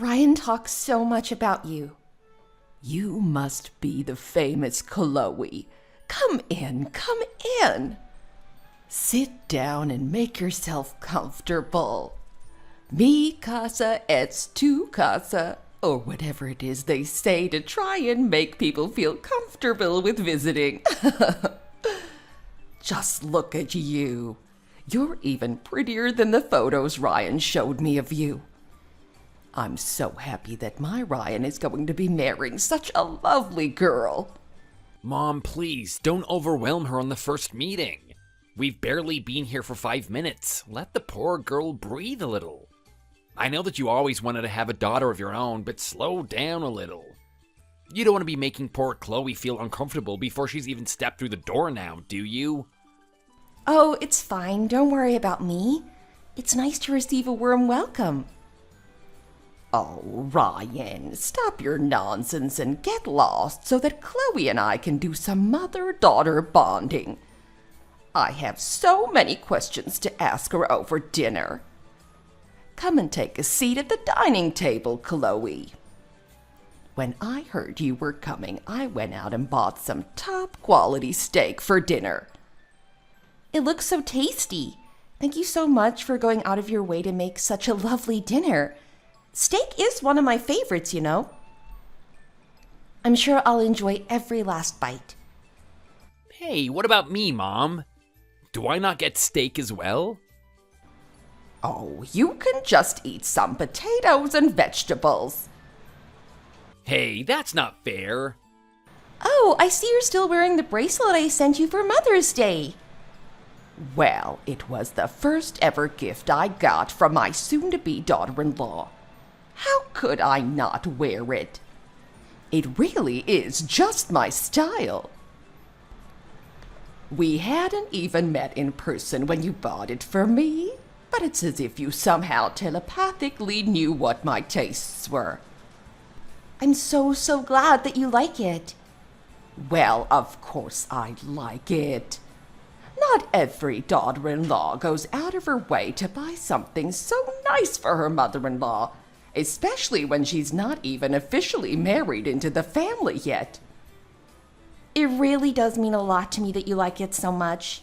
Ryan talks so much about you. You must be the famous Chloe. Come in, come in. Sit down and make yourself comfortable. Mi casa es tu casa, or whatever it is they say to try and make people feel comfortable with visiting. Just look at you. You're even prettier than the photos Ryan showed me of you. I'm so happy that my Ryan is going to be marrying such a lovely girl. Mom, please, don't overwhelm her on the first meeting. We've barely been here for 5 minutes. Let the poor girl breathe a little. I know that you always wanted to have a daughter of your own, but slow down a little. You don't want to be making poor Chloe feel uncomfortable before she's even stepped through the door now, do you? Oh, it's fine. Don't worry about me. It's nice to receive a warm welcome. Oh, Ryan, stop your nonsense and get lost so that Chloe and I can do some mother-daughter bonding. I have so many questions to ask her over dinner. Come and take a seat at the dining table, Chloe. When I heard you were coming, I went out and bought some top-quality steak for dinner. It looks so tasty. Thank you so much for going out of your way to make such a lovely dinner. Steak is one of my favorites, you know. I'm sure I'll enjoy every last bite. Hey, what about me, Mom? Do I not get steak as well? Oh, you can just eat some potatoes and vegetables. Hey, that's not fair. Oh, I see you're still wearing the bracelet I sent you for Mother's Day. Well, it was the first ever gift I got from my soon-to-be daughter-in-law. How could I not wear it? It really is just my style. We hadn't even met in person when you bought it for me, but it's as if you somehow telepathically knew what my tastes were. I'm so glad that you like it. Well, of course I like it. Not every daughter-in-law goes out of her way to buy something so nice for her mother-in-law, especially when she's not even officially married into the family yet. It really does mean a lot to me that you like it so much.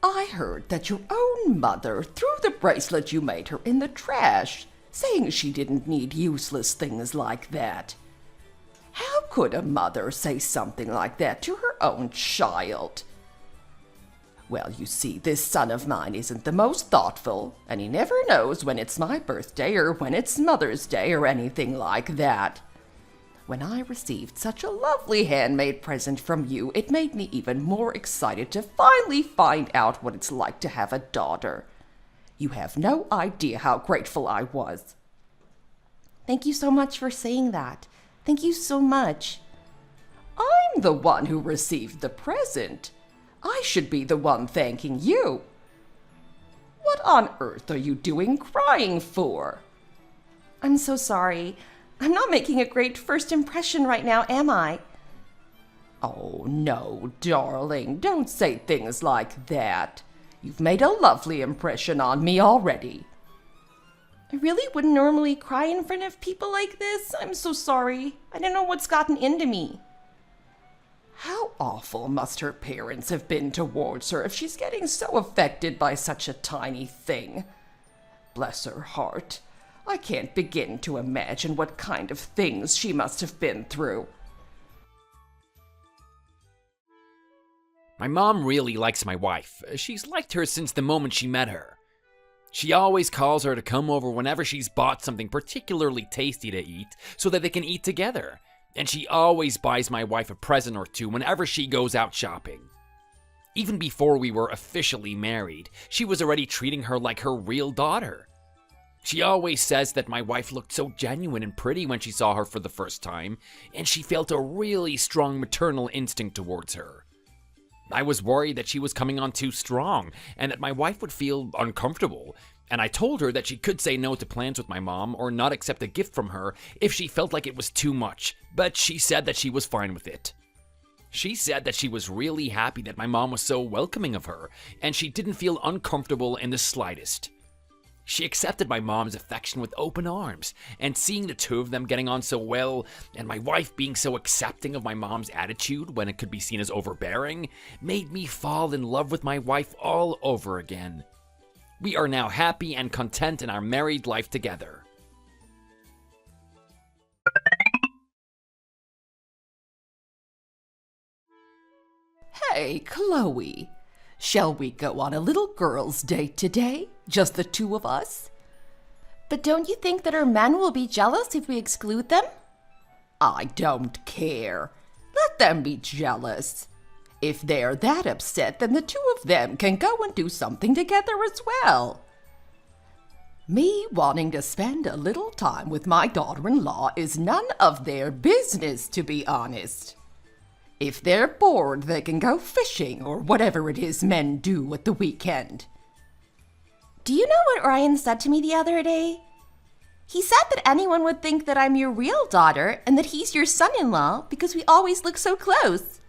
I heard that your own mother threw the bracelet you made her in the trash, saying she didn't need useless things like that. How could a mother say something like that to her own child? Well, you see, this son of mine isn't the most thoughtful, and he never knows when it's my birthday or when it's Mother's Day or anything like that. When I received such a lovely handmade present from you, it made me even more excited to finally find out what it's like to have a daughter. You have no idea how grateful I was. Thank you so much for saying that. Thank you so much. I'm the one who received the present. I should be the one thanking you. What on earth are you doing crying for? I'm so sorry. I'm not making a great first impression right now, am I? Oh, no, darling, don't say things like that. You've made a lovely impression on me already. I really wouldn't normally cry in front of people like this. I'm so sorry. I don't know what's gotten into me. How awful must her parents have been towards her if she's getting so affected by such a tiny thing? Bless her heart. I can't begin to imagine what kind of things she must have been through. My mom really likes my wife. She's liked her since the moment she met her. She always calls her to come over whenever she's bought something particularly tasty to eat so that they can eat together. And she always buys my wife a present or two whenever she goes out shopping. Even before we were officially married, she was already treating her like her real daughter. She always says that my wife looked so genuine and pretty when she saw her for the first time, and she felt a really strong maternal instinct towards her. I was worried that she was coming on too strong, and that my wife would feel uncomfortable, and I told her that she could say no to plans with my mom or not accept a gift from her if she felt like it was too much, but she said that she was fine with it. She said that she was really happy that my mom was so welcoming of her, and she didn't feel uncomfortable in the slightest. She accepted my mom's affection with open arms, and seeing the two of them getting on so well, and my wife being so accepting of my mom's attitude when it could be seen as overbearing, made me fall in love with my wife all over again. We are now happy and content in our married life together. Hey, Chloe, shall we go on a little girls' date today? Just the two of us? But don't you think that our men will be jealous if we exclude them? I don't care. Let them be jealous. If they're that upset, then the two of them can go and do something together as well. Me wanting to spend a little time with my daughter-in-law is none of their business, to be honest. If they're bored, they can go fishing or whatever it is men do at the weekend. Do you know what Ryan said to me the other day? He said that anyone would think that I'm your real daughter and that he's your son-in-law because we always look so close.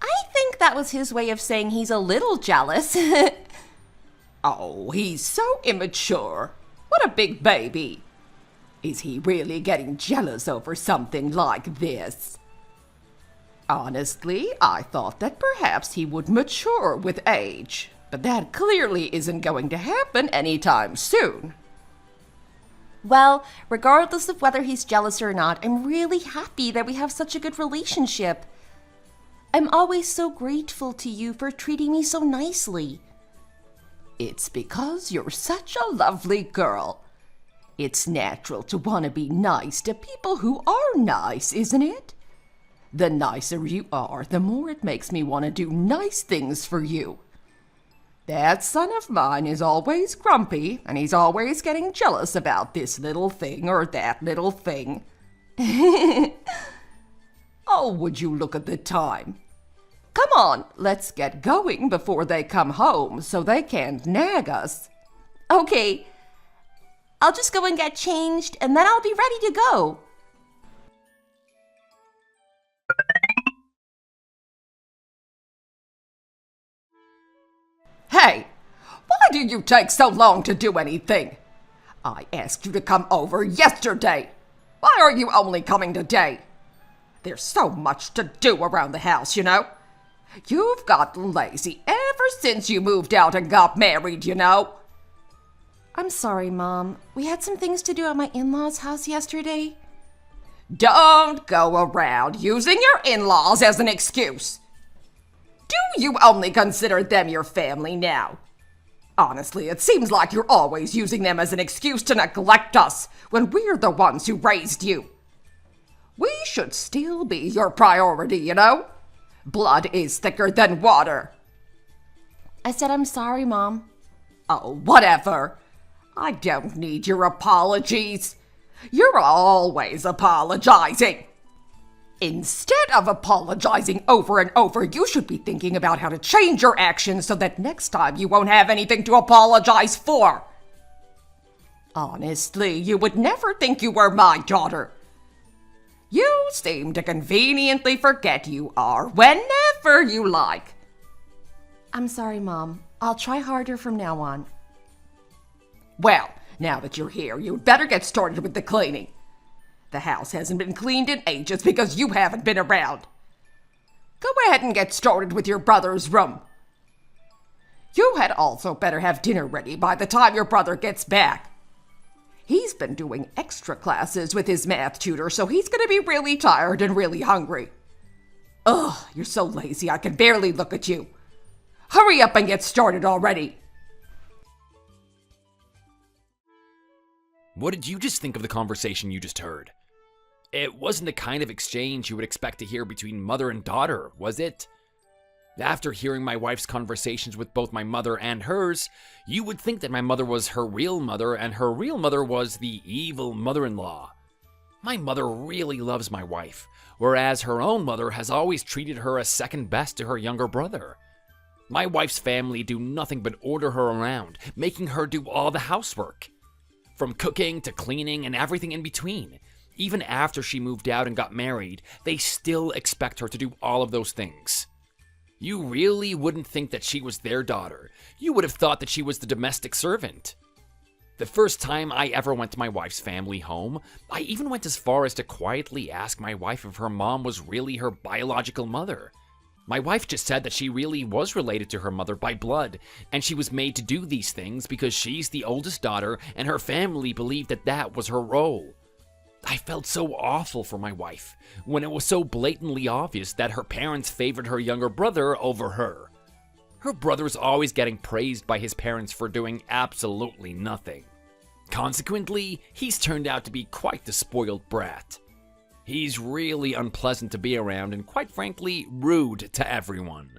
I think that was his way of saying he's a little jealous. Oh, he's so immature. What a big baby. Is he really getting jealous over something like this? Honestly, I thought that perhaps he would mature with age, but that clearly isn't going to happen anytime soon. Well, regardless of whether he's jealous or not, I'm really happy that we have such a good relationship. I'm always so grateful to you for treating me so nicely. It's because you're such a lovely girl. It's natural to want to be nice to people who are nice, isn't it? The nicer you are, the more it makes me want to do nice things for you. That son of mine is always grumpy, and he's always getting jealous about this little thing or that little thing. Oh, would you look at the time? Come on, let's get going before they come home so they can't nag us. Okay, I'll just go and get changed and then I'll be ready to go. Hey, why do you take so long to do anything? I asked you to come over yesterday. Why are you only coming today? There's so much to do around the house, you know. You've gotten lazy ever since you moved out and got married, you know. I'm sorry, Mom. We had some things to do at my in-laws' house yesterday. Don't go around using your in-laws as an excuse. Do you only consider them your family now? Honestly, it seems like you're always using them as an excuse to neglect us when we're the ones who raised you. We should still be your priority, you know? Blood is thicker than water. I said I'm sorry, Mom. Oh, whatever. I don't need your apologies. You're always apologizing. Instead of apologizing over and over, you should be thinking about how to change your actions so that next time you won't have anything to apologize for. Honestly, you would never think you were my daughter. You seem to conveniently forget you are whenever you like. I'm sorry, Mom. I'll try harder from now on. Well, now that you're here, you'd better get started with the cleaning. The house hasn't been cleaned in ages because you haven't been around. Go ahead and get started with your brother's room. You had also better have dinner ready by the time your brother gets back. He's been doing extra classes with his math tutor, so he's going to be really tired and really hungry. Ugh, you're so lazy I can barely look at you. Hurry up and get started already. What did you just think of the conversation you just heard? It wasn't the kind of exchange you would expect to hear between mother and daughter, was it? After hearing my wife's conversations with both my mother and hers, you would think that my mother was her real mother and her real mother was the evil mother-in-law. My mother really loves my wife, whereas her own mother has always treated her as second best to her younger brother. My wife's family do nothing but order her around, making her do all the housework. From cooking to cleaning and everything in between. Even after she moved out and got married, they still expect her to do all of those things. You really wouldn't think that she was their daughter. You would have thought that she was the domestic servant. The first time I ever went to my wife's family home, I even went as far as to quietly ask my wife if her mom was really her biological mother. My wife just said that she really was related to her mother by blood, and she was made to do these things because she's the oldest daughter and her family believed that that was her role. I felt so awful for my wife when it was so blatantly obvious that her parents favored her younger brother over her. Her brother's always getting praised by his parents for doing absolutely nothing. Consequently, he's turned out to be quite the spoiled brat. He's really unpleasant to be around and, quite frankly, rude to everyone.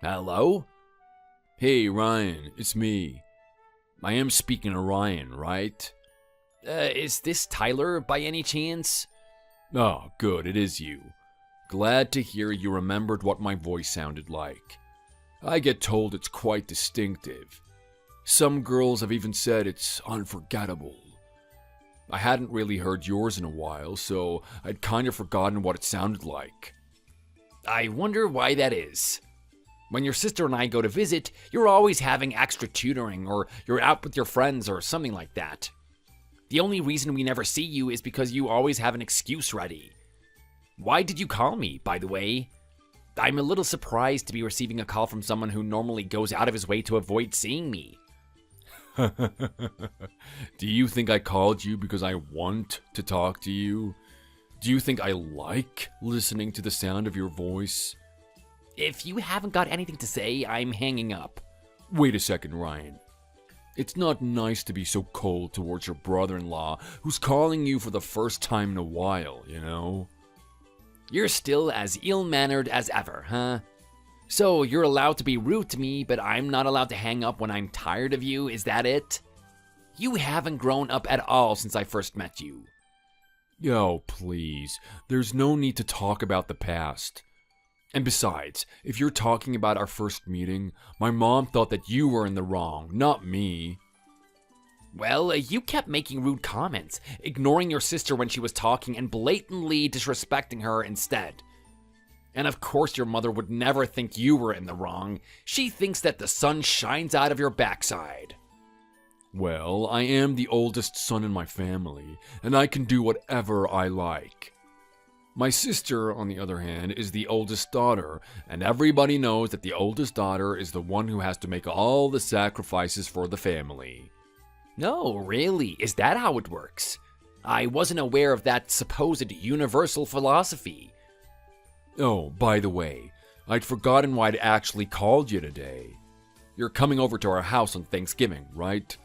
Hello? Hey, Ryan, it's me. I am speaking to Ryan, right? Is this Tyler by any chance? Oh, good, it is you. Glad to hear you remembered what my voice sounded like. I get told it's quite distinctive. Some girls have even said it's unforgettable. I hadn't really heard yours in a while, so I'd kind of forgotten what it sounded like. I wonder why that is. When your sister and I go to visit, you're always having extra tutoring, or you're out with your friends or something like that. The only reason we never see you is because you always have an excuse ready. Why did you call me, by the way? I'm a little surprised to be receiving a call from someone who normally goes out of his way to avoid seeing me. Do you think I called you because I want to talk to you? Do you think I like listening to the sound of your voice? If you haven't got anything to say, I'm hanging up. Wait a second, Ryan. It's not nice to be so cold towards your brother-in-law who's calling you for the first time in a while, you know? You're still as ill-mannered as ever, huh? So you're allowed to be rude to me, but I'm not allowed to hang up when I'm tired of you, is that it? You haven't grown up at all since I first met you. Yo, please. There's no need to talk about the past. And besides, if you're talking about our first meeting, my mom thought that you were in the wrong, not me. Well, you kept making rude comments, ignoring your sister when she was talking and blatantly disrespecting her instead. And of course your mother would never think you were in the wrong. She thinks that the sun shines out of your backside. Well, I am the oldest son in my family, and I can do whatever I like. My sister, on the other hand, is the oldest daughter, and everybody knows that the oldest daughter is the one who has to make all the sacrifices for the family. No, really? Is that how it works? I wasn't aware of that supposed universal philosophy. Oh, by the way, I'd forgotten why I'd actually called you today. You're coming over to our house on Thanksgiving, right?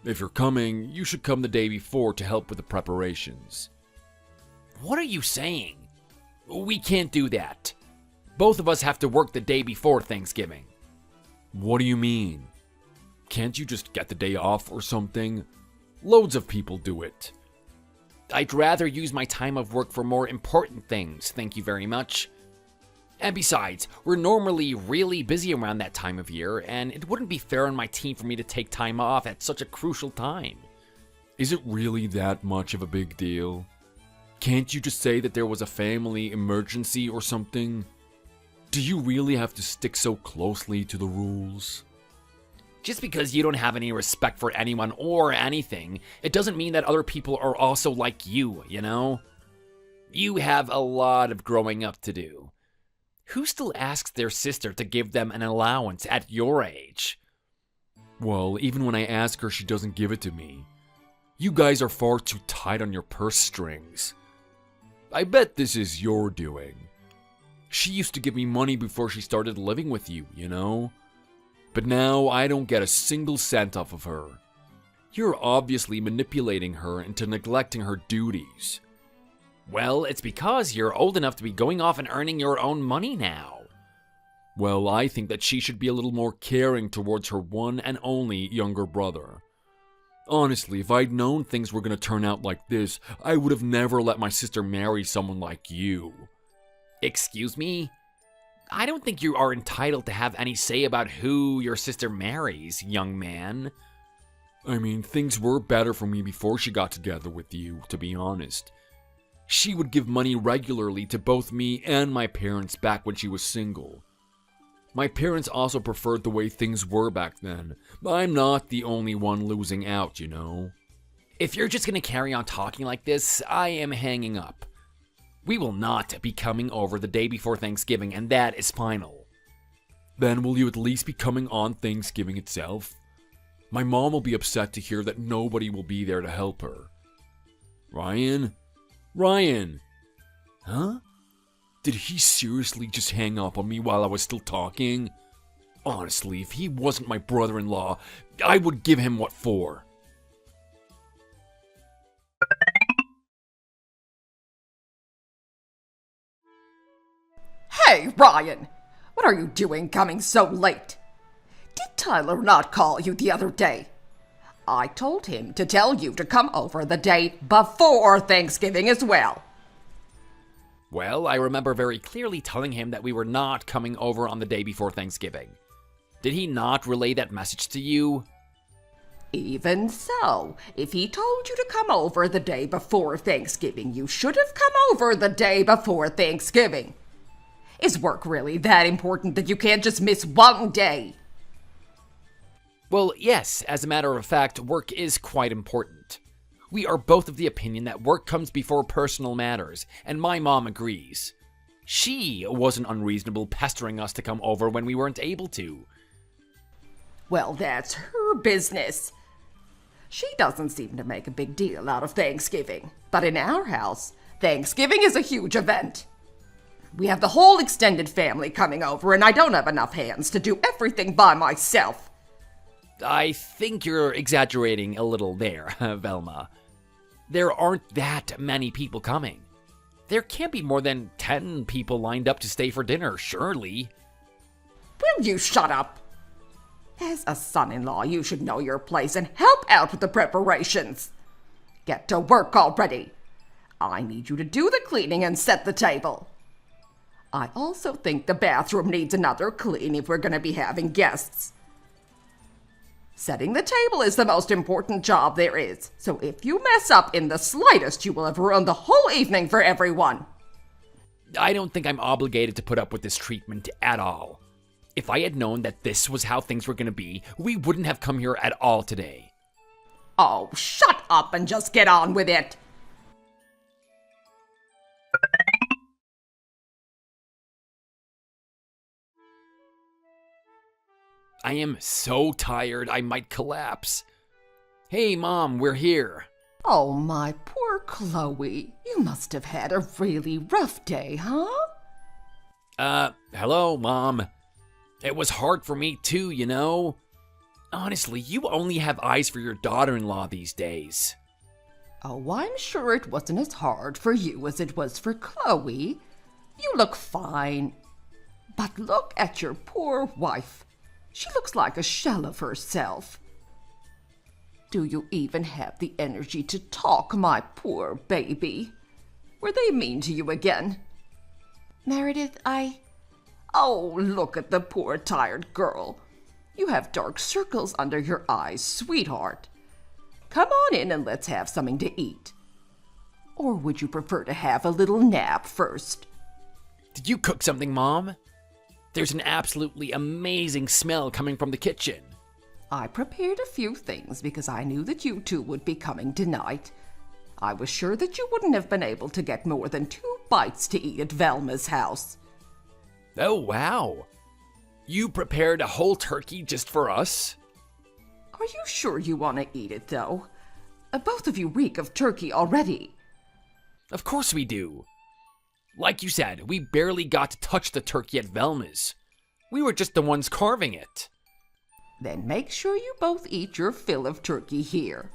If you're coming, you should come the day before to help with the preparations. What are you saying? We can't do that. Both of us have to work the day before Thanksgiving. What do you mean? Can't you just get the day off or something? Loads of people do it. I'd rather use my time of work for more important things, thank you very much. And besides, we're normally really busy around that time of year, and it wouldn't be fair on my team for me to take time off at such a crucial time. Is it really that much of a big deal? Can't you just say that there was a family emergency or something? Do you really have to stick so closely to the rules? Just because you don't have any respect for anyone or anything, it doesn't mean that other people are also like you, you know? You have a lot of growing up to do. Who still asks their sister to give them an allowance at your age? Well, even when I ask her, she doesn't give it to me. You guys are far too tight on your purse strings. I bet this is your doing. She used to give me money before she started living with you, you know? But now I don't get a single cent off of her. You're obviously manipulating her into neglecting her duties. Well, it's because you're old enough to be going off and earning your own money now. Well, I think that she should be a little more caring towards her one and only younger brother. Honestly, if I'd known things were going to turn out like this, I would have never let my sister marry someone like you. Excuse me? I don't think you are entitled to have any say about who your sister marries, young man. I mean, things were better for me before she got together with you, to be honest. She would give money regularly to both me and my parents back when she was single. My parents also preferred the way things were back then. I'm not the only one losing out, you know. If you're just gonna carry on talking like this, I am hanging up. We will not be coming over the day before Thanksgiving, and that is final. Then will you at least be coming on Thanksgiving itself? My mom will be upset to hear that nobody will be there to help her. Ryan? Ryan! Huh? Did he seriously just hang up on me while I was still talking? Honestly, if he wasn't my brother-in-law, I would give him what for. Hey, Ryan! What are you doing coming so late? Did Tyler not call you the other day? I told him to tell you to come over the day before Thanksgiving as well. Well, I remember very clearly telling him that we were not coming over on the day before Thanksgiving. Did he not relay that message to you? Even so, if he told you to come over the day before Thanksgiving, you should have come over the day before Thanksgiving. Is work really that important that you can't just miss one day? Well, yes, as a matter of fact, work is quite important. We are both of the opinion that work comes before personal matters, and my mom agrees. She wasn't unreasonable pestering us to come over when we weren't able to. Well, that's her business. She doesn't seem to make a big deal out of Thanksgiving. But in our house, Thanksgiving is a huge event. We have the whole extended family coming over, and I don't have enough hands to do everything by myself. I think you're exaggerating a little there, Velma. There aren't that many people coming. There can't be more than 10 people lined up to stay for dinner, surely. Will you shut up? As a son-in-law, you should know your place and help out with the preparations. Get to work already. I need you to do the cleaning and set the table. I also think the bathroom needs another clean if we're going to be having guests. Setting the table is the most important job there is, so if you mess up in the slightest, you will have ruined the whole evening for everyone. I don't think I'm obligated to put up with this treatment at all. If I had known that this was how things were going to be, we wouldn't have come here at all today. Oh, shut up and just get on with it. I am so tired I might collapse. Hey, Mom, we're here. Oh, my poor Chloe. You must have had a really rough day, huh? Hello, Mom. It was hard for me too, you know. Honestly, you only have eyes for your daughter-in-law these days. Oh, I'm sure it wasn't as hard for you as it was for Chloe. You look fine. But look at your poor wife. She looks like a shell of herself. Do you even have the energy to talk, my poor baby? Were they mean to you again? Meredith, Oh, look at the poor tired girl. You have dark circles under your eyes, sweetheart. Come on in and let's have something to eat. Or would you prefer to have a little nap first? Did you cook something, Mom? There's an absolutely amazing smell coming from the kitchen. I prepared a few things because I knew that you two would be coming tonight. I was sure that you wouldn't have been able to get more than 2 bites to eat at Velma's house. Oh, wow. You prepared a whole turkey just for us? Are you sure you want to eat it, though? Both of you reek of turkey already. Of course we do. Like you said, we barely got to touch the turkey at Velma's. We were just the ones carving it. Then make sure you both eat your fill of turkey here.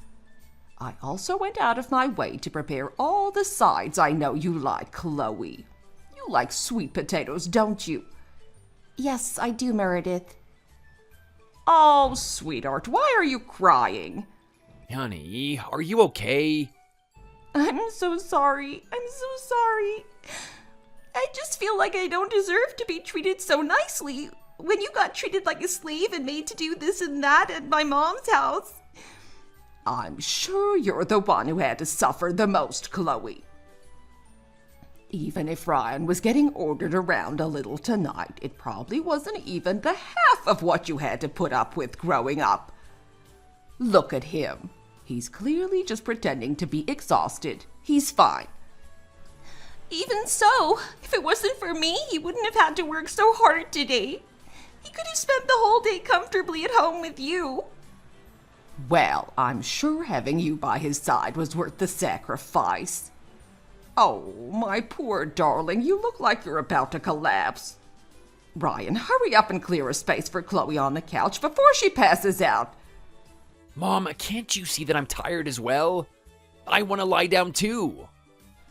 I also went out of my way to prepare all the sides I know you like, Chloe. You like sweet potatoes, don't you? yes, I do, Meredith. Oh, sweetheart, why are you crying? Honey, are you okay? I'm so sorry. I'm so sorry. I just feel like I don't deserve to be treated so nicely when you got treated like a slave and made to do this and that at my mom's house. I'm sure you're the one who had to suffer the most, Chloe. Even if Ryan was getting ordered around a little tonight, it probably wasn't even the half of what you had to put up with growing up. Look at him. He's clearly just pretending to be exhausted. He's fine. Even so, if it wasn't for me, he wouldn't have had to work so hard today. He could have spent the whole day comfortably at home with you. Well, I'm sure having you by his side was worth the sacrifice. Oh, my poor darling, you look like you're about to collapse. Ryan, hurry up and clear a space for Chloe on the couch before she passes out. Mom, can't you see that I'm tired as well? I want to lie down too.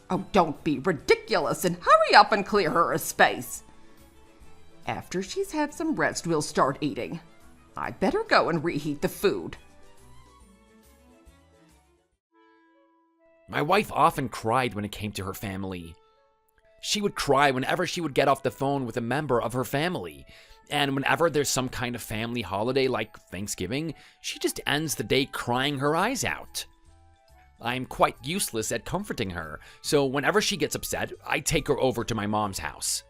Oh, don't be ridiculous and hurry up and clear her a space. After she's had some rest, we'll start eating. I'd better go and reheat the food. My wife often cried when it came to her family. She would cry whenever she would get off the phone with a member of her family. And whenever there's some kind of family holiday like Thanksgiving, she just ends the day crying her eyes out. I'm quite useless at comforting her, so whenever she gets upset, I take her over to my mom's house.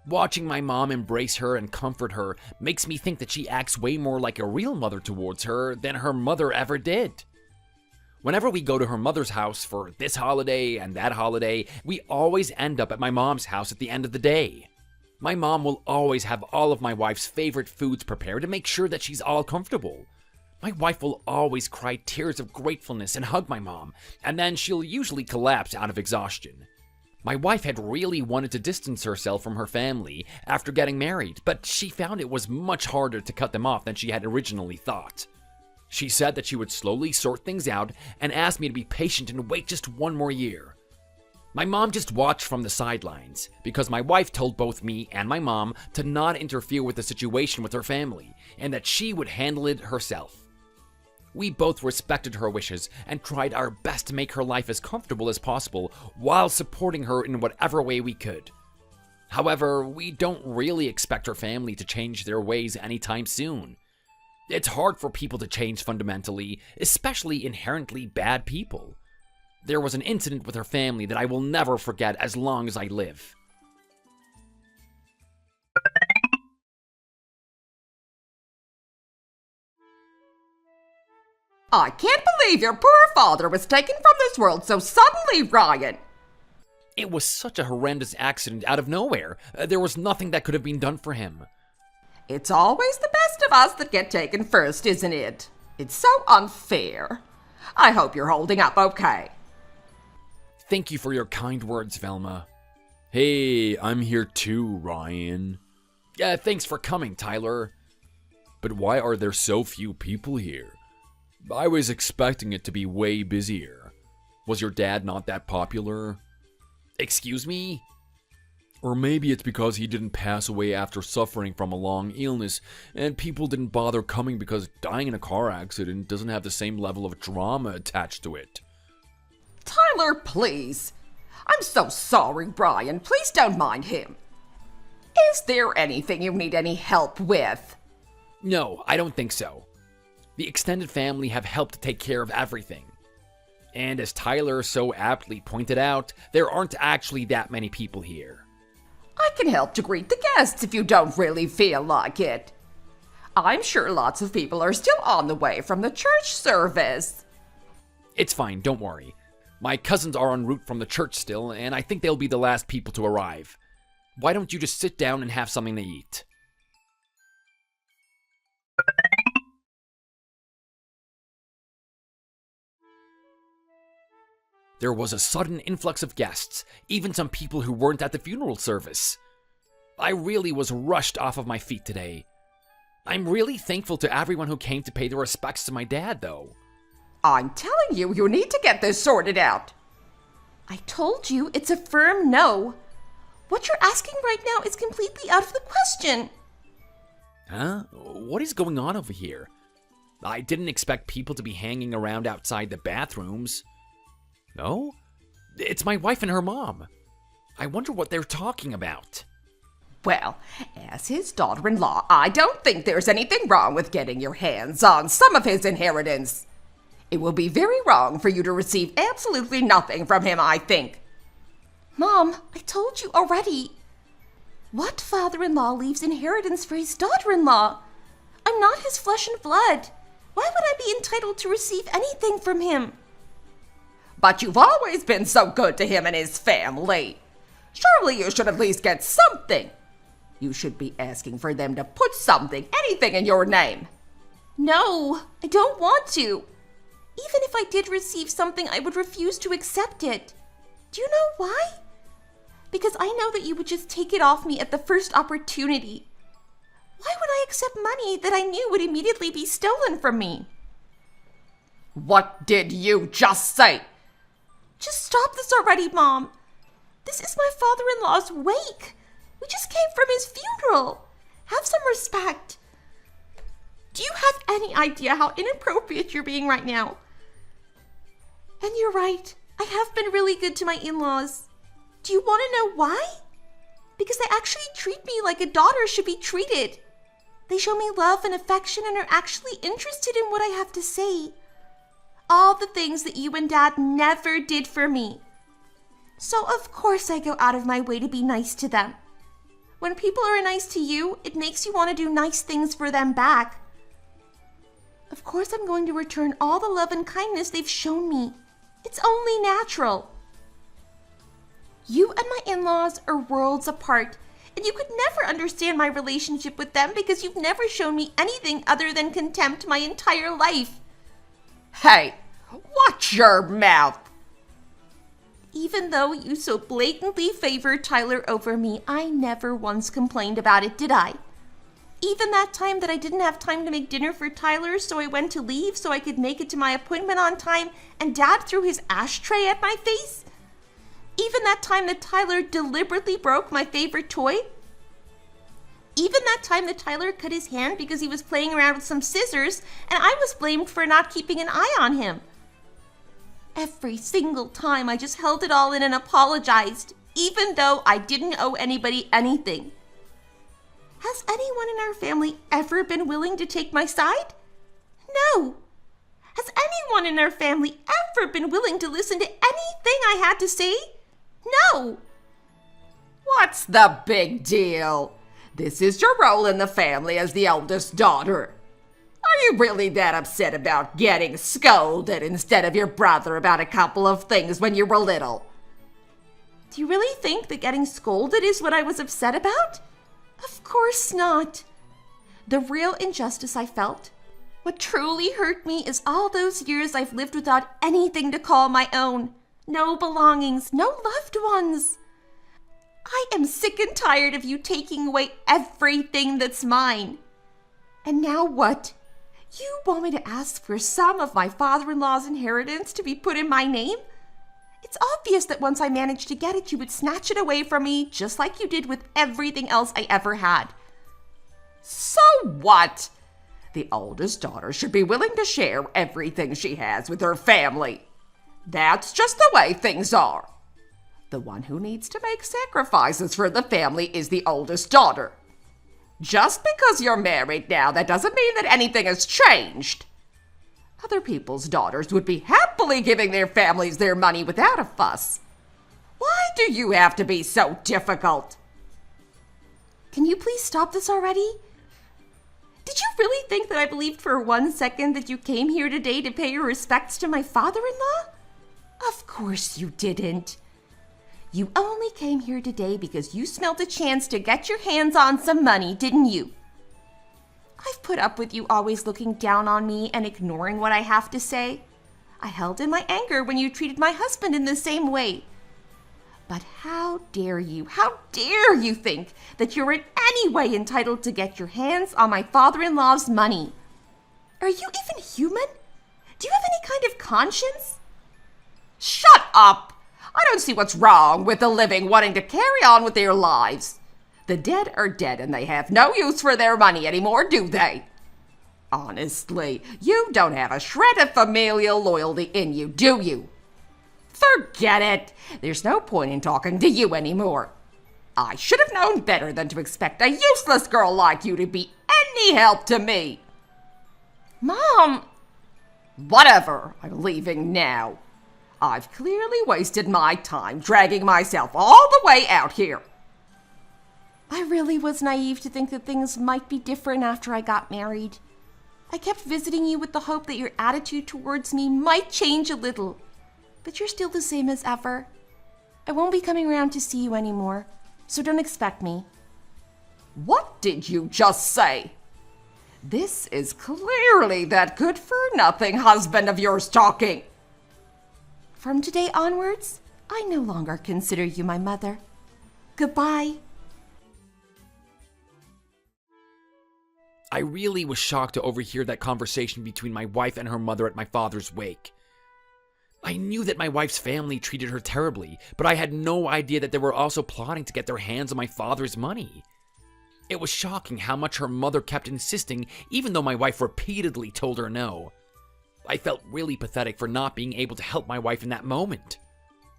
Watching my mom embrace her and comfort her makes me think that she acts way more like a real mother towards her than her mother ever did. Whenever we go to her mother's house for this holiday and that holiday, we always end up at my mom's house at the end of the day. My mom will always have all of my wife's favorite foods prepared to make sure that she's all comfortable. My wife will always cry tears of gratefulness and hug my mom, and then she'll usually collapse out of exhaustion. My wife had really wanted to distance herself from her family after getting married, but she found it was much harder to cut them off than she had originally thought. She said that she would slowly sort things out and asked me to be patient and wait just one more year. My mom just watched from the sidelines because my wife told both me and my mom to not interfere with the situation with her family and that she would handle it herself. We both respected her wishes and tried our best to make her life as comfortable as possible while supporting her in whatever way we could. However, we don't really expect her family to change their ways anytime soon. It's hard for people to change fundamentally, especially inherently bad people. There was an incident with her family that I will never forget as long as I live. I can't believe your poor father was taken from this world so suddenly, Ryan. It was such a horrendous accident out of nowhere. There was nothing that could have been done for him. It's always the best of us that get taken first, isn't it? It's so unfair. I hope you're holding up okay. Thank you for your kind words, Velma. Hey, I'm here too, Ryan. Thanks for coming, Tyler. But why are there so few people here? I was expecting it to be way busier. Was your dad not that popular? Excuse me? Or maybe it's because he didn't pass away after suffering from a long illness, and people didn't bother coming because dying in a car accident doesn't have the same level of drama attached to it. Tyler, please. I'm so sorry, Brian. Please don't mind him. Is there anything you need any help with? No, I don't think so. The extended family have helped take care of everything. And as Tyler so aptly pointed out, there aren't actually that many people here. I can help to greet the guests if you don't really feel like it. I'm sure lots of people are still on the way from the church service. It's fine, don't worry. My cousins are en route from the church still, and I think they'll be the last people to arrive. Why don't you just sit down and have something to eat? There was a sudden influx of guests, even some people who weren't at the funeral service. I really was rushed off of my feet today. I'm really thankful to everyone who came to pay their respects to my dad, though. I'm telling you, you need to get this sorted out. I told you it's a firm no. What you're asking right now is completely out of the question. Huh? What is going on over here? I didn't expect people to be hanging around outside the bathrooms. No? It's my wife and her mom. I wonder what they're talking about. Well, as his daughter-in-law, I don't think there's anything wrong with getting your hands on some of his inheritance. It will be very wrong for you to receive absolutely nothing from him, I think. Mom, I told you already. What father-in-law leaves inheritance for his daughter-in-law? I'm not his flesh and blood. Why would I be entitled to receive anything from him? But you've always been so good to him and his family. Surely you should at least get something. You should be asking for them to put something, anything in your name. No, I don't want to. Even if I did receive something, I would refuse to accept it. Do you know why? Because I know that you would just take it off me at the first opportunity. Why would I accept money that I knew would immediately be stolen from me? What did you just say? Just stop this already, Mom. This is my father-in-law's wake. We just came from his funeral. Have some respect. Do you have any idea how inappropriate you're being right now? And you're right. I have been really good to my in-laws. Do you want to know why? Because they actually treat me like a daughter should be treated. They show me love and affection and are actually interested in what I have to say. All the things that you and Dad never did for me. So of course I go out of my way to be nice to them. When people are nice to you, it makes you want to do nice things for them back. Of course I'm going to return all the love and kindness they've shown me. It's only natural. You and my in-laws are worlds apart, and you could never understand my relationship with them because you've never shown me anything other than contempt my entire life. Hey, watch your mouth. Even though you so blatantly favored Tyler over me, I never once complained about it, did I? Even that time that I didn't have time to make dinner for Tyler, so I went to leave so I could make it to my appointment on time, and Dad threw his ashtray at my face? Even that time that Tyler deliberately broke my favorite toy? Even that time that Tyler cut his hand because he was playing around with some scissors, and I was blamed for not keeping an eye on him? Every single time I just held it all in and apologized, even though I didn't owe anybody anything. Has anyone in our family ever been willing to take my side? No. Has anyone in our family ever been willing to listen to anything I had to say? No. What's the big deal? This is your role in the family as the eldest daughter. Are you really that upset about getting scolded instead of your brother about a couple of things when you were little? Do you really think that getting scolded is what I was upset about? Of course not. The real injustice I felt, what truly hurt me, is all those years I've lived without anything to call my own. No belongings, no loved ones. I am sick and tired of you taking away everything that's mine. And now what? You want me to ask for some of my father-in-law's inheritance to be put in my name? It's obvious that once I managed to get it, you would snatch it away from me, just like you did with everything else I ever had. So what? The oldest daughter should be willing to share everything she has with her family. That's just the way things are. The one who needs to make sacrifices for the family is the oldest daughter. Just because you're married now, that doesn't mean that anything has changed. Other people's daughters would be happily giving their families their money without a fuss. Why do you have to be so difficult? Can you please stop this already? Did you really think that I believed for 1 second that you came here today to pay your respects to my father-in-law? Of course you didn't. You only came here today because you smelled a chance to get your hands on some money, didn't you? I've put up with you always looking down on me and ignoring what I have to say. I held in my anger when you treated my husband in the same way. But how dare you think that you're in any way entitled to get your hands on my father-in-law's money? Are you even human? Do you have any kind of conscience? Shut up! I don't see what's wrong with the living wanting to carry on with their lives. The dead are dead and they have no use for their money anymore, do they? Honestly, you don't have a shred of familial loyalty in you, do you? Forget it. There's no point in talking to you anymore. I should have known better than to expect a useless girl like you to be any help to me. Mom! Whatever. I'm leaving now. I've clearly wasted my time dragging myself all the way out here. I really was naive to think that things might be different after I got married. I kept visiting you with the hope that your attitude towards me might change a little, but you're still the same as ever. I won't be coming around to see you anymore, so don't expect me. What did you just say? This is clearly that good-for-nothing husband of yours talking. From today onwards, I no longer consider you my mother. Goodbye. I really was shocked to overhear that conversation between my wife and her mother at my father's wake. I knew that my wife's family treated her terribly, but I had no idea that they were also plotting to get their hands on my father's money. It was shocking how much her mother kept insisting, even though my wife repeatedly told her no. I felt really pathetic for not being able to help my wife in that moment.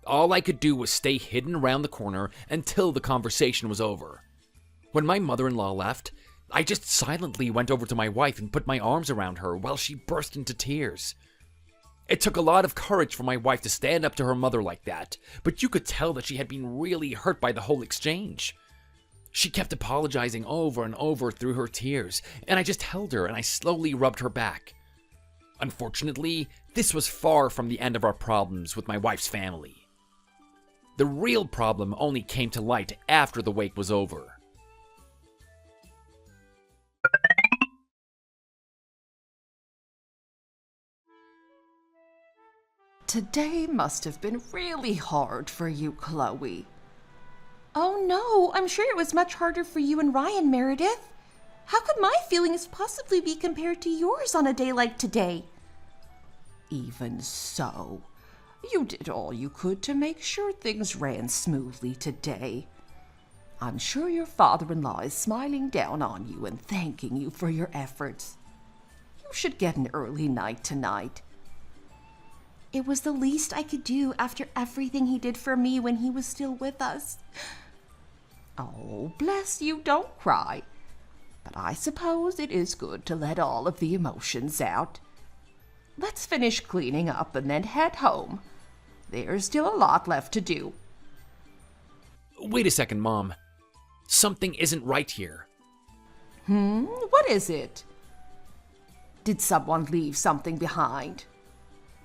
All I could do was stay hidden around the corner until the conversation was over. When my mother-in-law left, I just silently went over to my wife and put my arms around her while she burst into tears. It took a lot of courage for my wife to stand up to her mother like that, but you could tell that she had been really hurt by the whole exchange. She kept apologizing over and over through her tears, and I just held her and I slowly rubbed her back. Unfortunately, this was far from the end of our problems with my wife's family. The real problem only came to light after the wake was over. Today must have been really hard for you, Chloe. Oh no, I'm sure it was much harder for you and Ryan, Meredith. How could my feelings possibly be compared to yours on a day like today? Even so, you did all you could to make sure things ran smoothly today. I'm sure your father-in-law is smiling down on you and thanking you for your efforts. You should get an early night tonight. It was the least I could do after everything he did for me when he was still with us. Oh, bless you, don't cry. But I suppose it is good to let all of the emotions out. Let's finish cleaning up and then head home. There's still a lot left to do. Wait a second, Mom. Something isn't right here. What is it? Did someone leave something behind?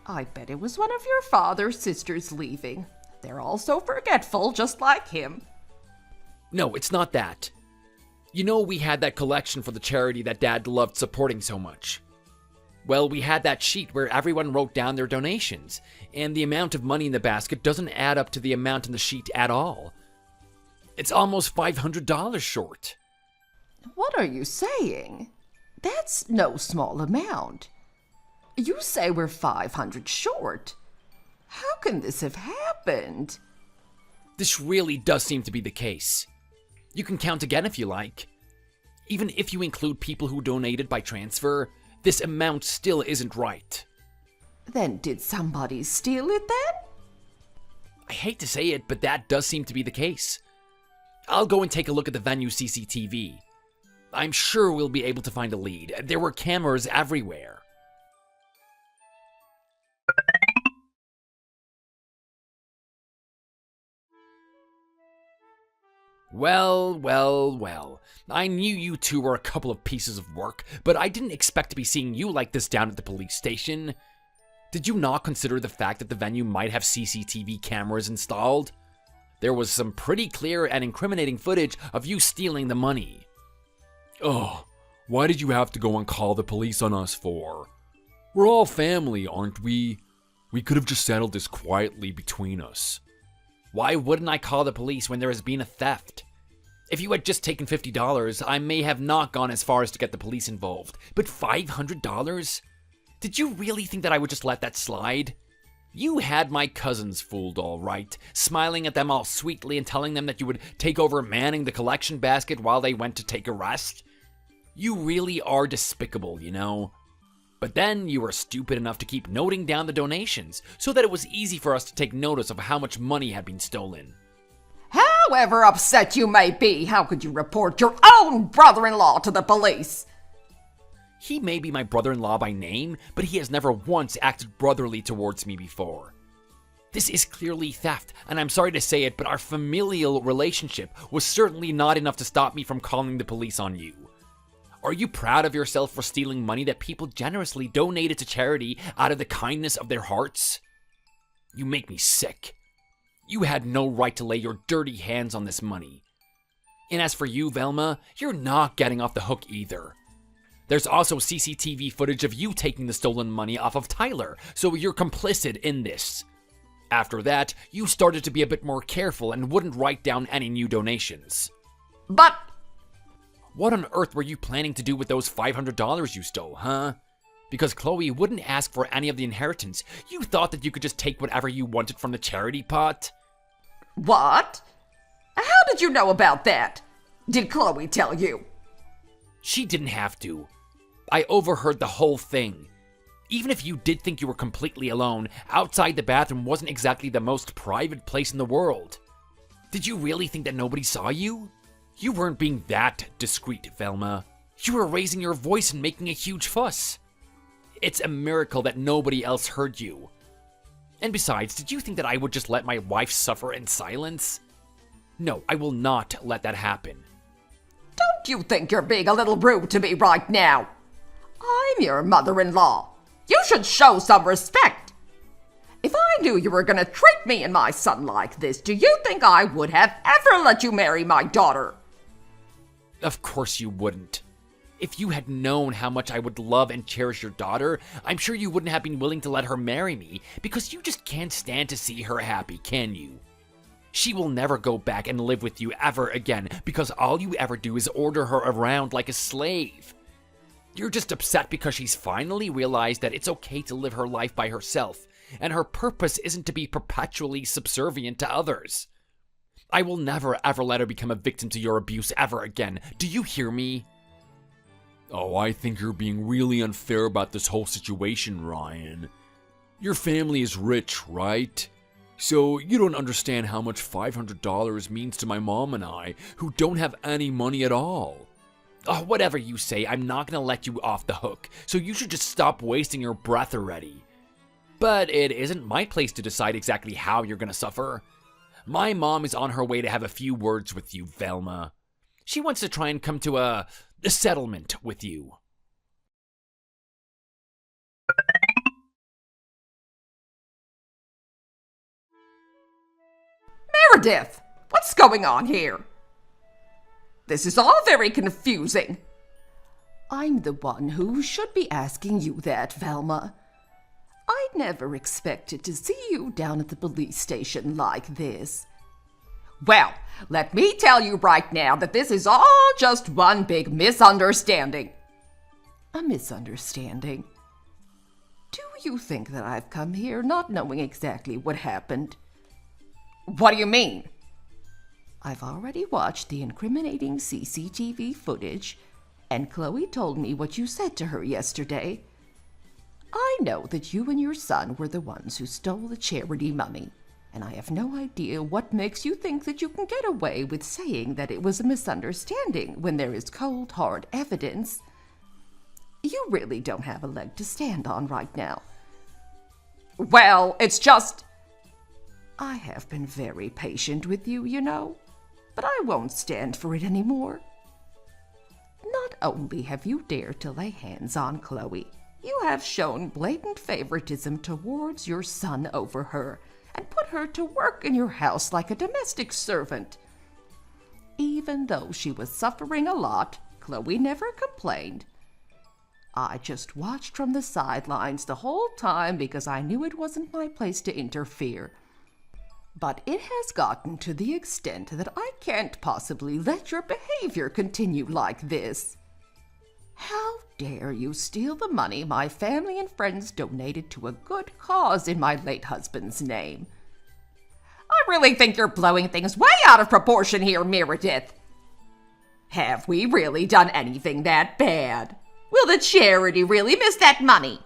I bet it was one of your father's sisters leaving. They're all so forgetful, just like him. No, it's not that. You know, we had that collection for the charity that Dad loved supporting so much. Well, we had that sheet where everyone wrote down their donations, and the amount of money in the basket doesn't add up to the amount in the sheet at all. It's almost $500 short. What are you saying? That's no small amount. You say we're 500 short. How can this have happened? This really does seem to be the case. You can count again if you like. Even if you include people who donated by transfer, this amount still isn't right. Then did somebody steal it then? I hate to say it, but that does seem to be the case. I'll go and take a look at the venue CCTV. I'm sure we'll be able to find a lead. There were cameras everywhere. Well. I knew you two were a couple of pieces of work, but I didn't expect to be seeing you like this down at the police station. Did you not consider the fact that the venue might have CCTV cameras installed? There was some pretty clear and incriminating footage of you stealing the money. Oh, why did you have to go and call the police on us for? We're all family, aren't we? We could have just settled this quietly between us. Why wouldn't I call the police when there has been a theft? If you had just taken $50, I may have not gone as far as to get the police involved. But $500? Did you really think that I would just let that slide? You had my cousins fooled all right, smiling at them all sweetly and telling them that you would take over manning the collection basket while they went to take a rest. You really are despicable, you know. But then you were stupid enough to keep noting down the donations so that it was easy for us to take notice of how much money had been stolen. However upset you may be, how could you report your own brother-in-law to the police? He may be my brother-in-law by name, but he has never once acted brotherly towards me before. This is clearly theft, and I'm sorry to say it, but our familial relationship was certainly not enough to stop me from calling the police on you. Are you proud of yourself for stealing money that people generously donated to charity out of the kindness of their hearts? You make me sick. You had no right to lay your dirty hands on this money. And as for you, Velma, you're not getting off the hook either. There's also CCTV footage of you taking the stolen money off of Tyler, so you're complicit in this. After that, you started to be a bit more careful and wouldn't write down any new donations. But what on earth were you planning to do with those $500 you stole, huh? Because Chloe wouldn't ask for any of the inheritance. You thought that you could just take whatever you wanted from the charity pot? what? How did you know about that? Did Chloe tell you? She didn't have to. I overheard the whole thing. Even if you did think you were completely alone, outside the bathroom wasn't exactly the most private place in the world. Did you really think that nobody saw you? You weren't being that discreet, Velma. You were raising your voice and making a huge fuss. It's a miracle that nobody else heard you. And besides, did you think that I would just let my wife suffer in silence? No, I will not let that happen. Don't you think you're being a little rude to me right now? I'm your mother-in-law. You should show some respect. If I knew you were going to treat me and my son like this, do you think I would have ever let you marry my daughter? Of course you wouldn't. If you had known how much I would love and cherish your daughter, I'm sure you wouldn't have been willing to let her marry me, because you just can't stand to see her happy, can you? She will never go back and live with you ever again, because all you ever do is order her around like a slave. You're just upset because she's finally realized that it's okay to live her life by herself, and her purpose isn't to be perpetually subservient to others. I will never ever let her become a victim to your abuse ever again. Do you hear me? Oh, I think you're being really unfair about this whole situation, Ryan. Your family is rich, right? So you don't understand how much $500 means to my mom and I, who don't have any money at all. Oh, whatever you say, I'm not gonna let you off the hook, so you should just stop wasting your breath already. But it isn't my place to decide exactly how you're gonna suffer. My mom is on her way to have a few words with you, Velma. She wants to try and come to a settlement with you. Meredith, what's going on here? This is all very confusing. I'm the one who should be asking you that, Velma. I never expected to see you down at the police station like this. Well, let me tell you right now that this is all just one big misunderstanding. A misunderstanding? Do you think that I've come here not knowing exactly what happened? What do you mean? I've already watched the incriminating CCTV footage, and Chloe told me what you said to her yesterday. I know that you and your son were the ones who stole the charity money, and I have no idea what makes you think that you can get away with saying that it was a misunderstanding when there is cold, hard evidence. You really don't have a leg to stand on right now. Well, it's just... I have been very patient with you, you know, but I won't stand for it anymore. Not only have you dared to lay hands on Chloe, you have shown blatant favoritism towards your son over her and put her to work in your house like a domestic servant. Even though she was suffering a lot, Chloe never complained. I just watched from the sidelines the whole time because I knew it wasn't my place to interfere. But it has gotten to the extent that I can't possibly let your behavior continue like this. How dare you steal the money my family and friends donated to a good cause in my late husband's name? I really think you're blowing things way out of proportion here, Meredith. Have we really done anything that bad? Will the charity really miss that money?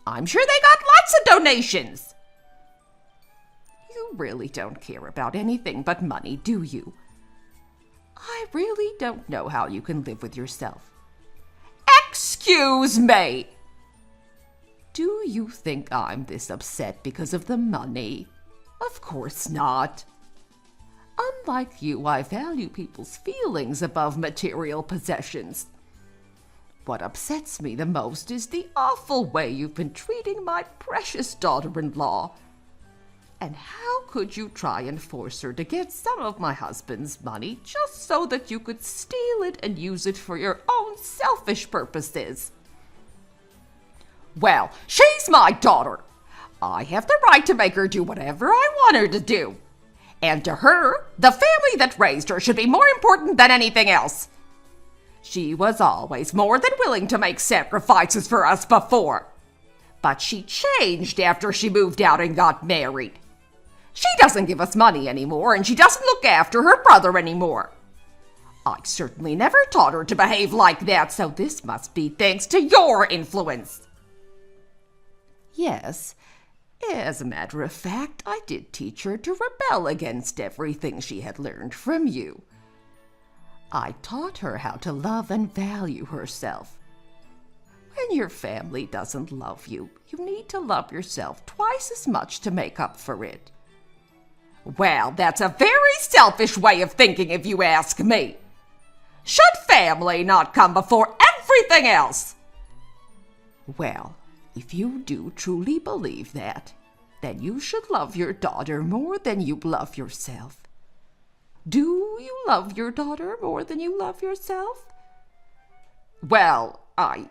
I'm sure they got lots of donations. You really don't care about anything but money, do you? I really don't know how you can live with yourself. Excuse me! Do you think I'm this upset because of the money? Of course not. Unlike you, I value people's feelings above material possessions. What upsets me the most is the awful way you've been treating my precious daughter-in-law. And how could you try and force her to get some of my husband's money just so that you could steal it and use it for your own selfish purposes? Well, she's my daughter. I have the right to make her do whatever I want her to do. And to her, the family that raised her should be more important than anything else. She was always more than willing to make sacrifices for us before. But she changed after she moved out and got married. She doesn't give us money anymore, and she doesn't look after her brother anymore. I certainly never taught her to behave like that, so this must be thanks to your influence. Yes, as a matter of fact, I did teach her to rebel against everything she had learned from you. I taught her how to love and value herself. When your family doesn't love you, you need to love yourself twice as much to make up for it. Well, that's a very selfish way of thinking if you ask me. Should family not come before everything else? Well, if you do truly believe that, then you should love your daughter more than you love yourself. Do you love your daughter more than you love yourself? Well, why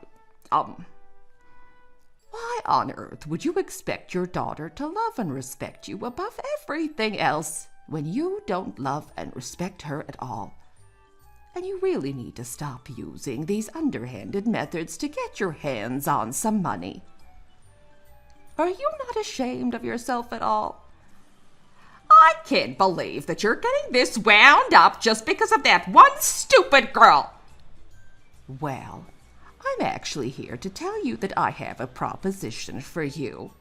on earth would you expect your daughter to love and respect you above everything else when you don't love and respect her at all? And you really need to stop using these underhanded methods to get your hands on some money. Are you not ashamed of yourself at all? I can't believe that you're getting this wound up just because of that one stupid girl. Well, I'm actually here to tell you that I have a proposition for you.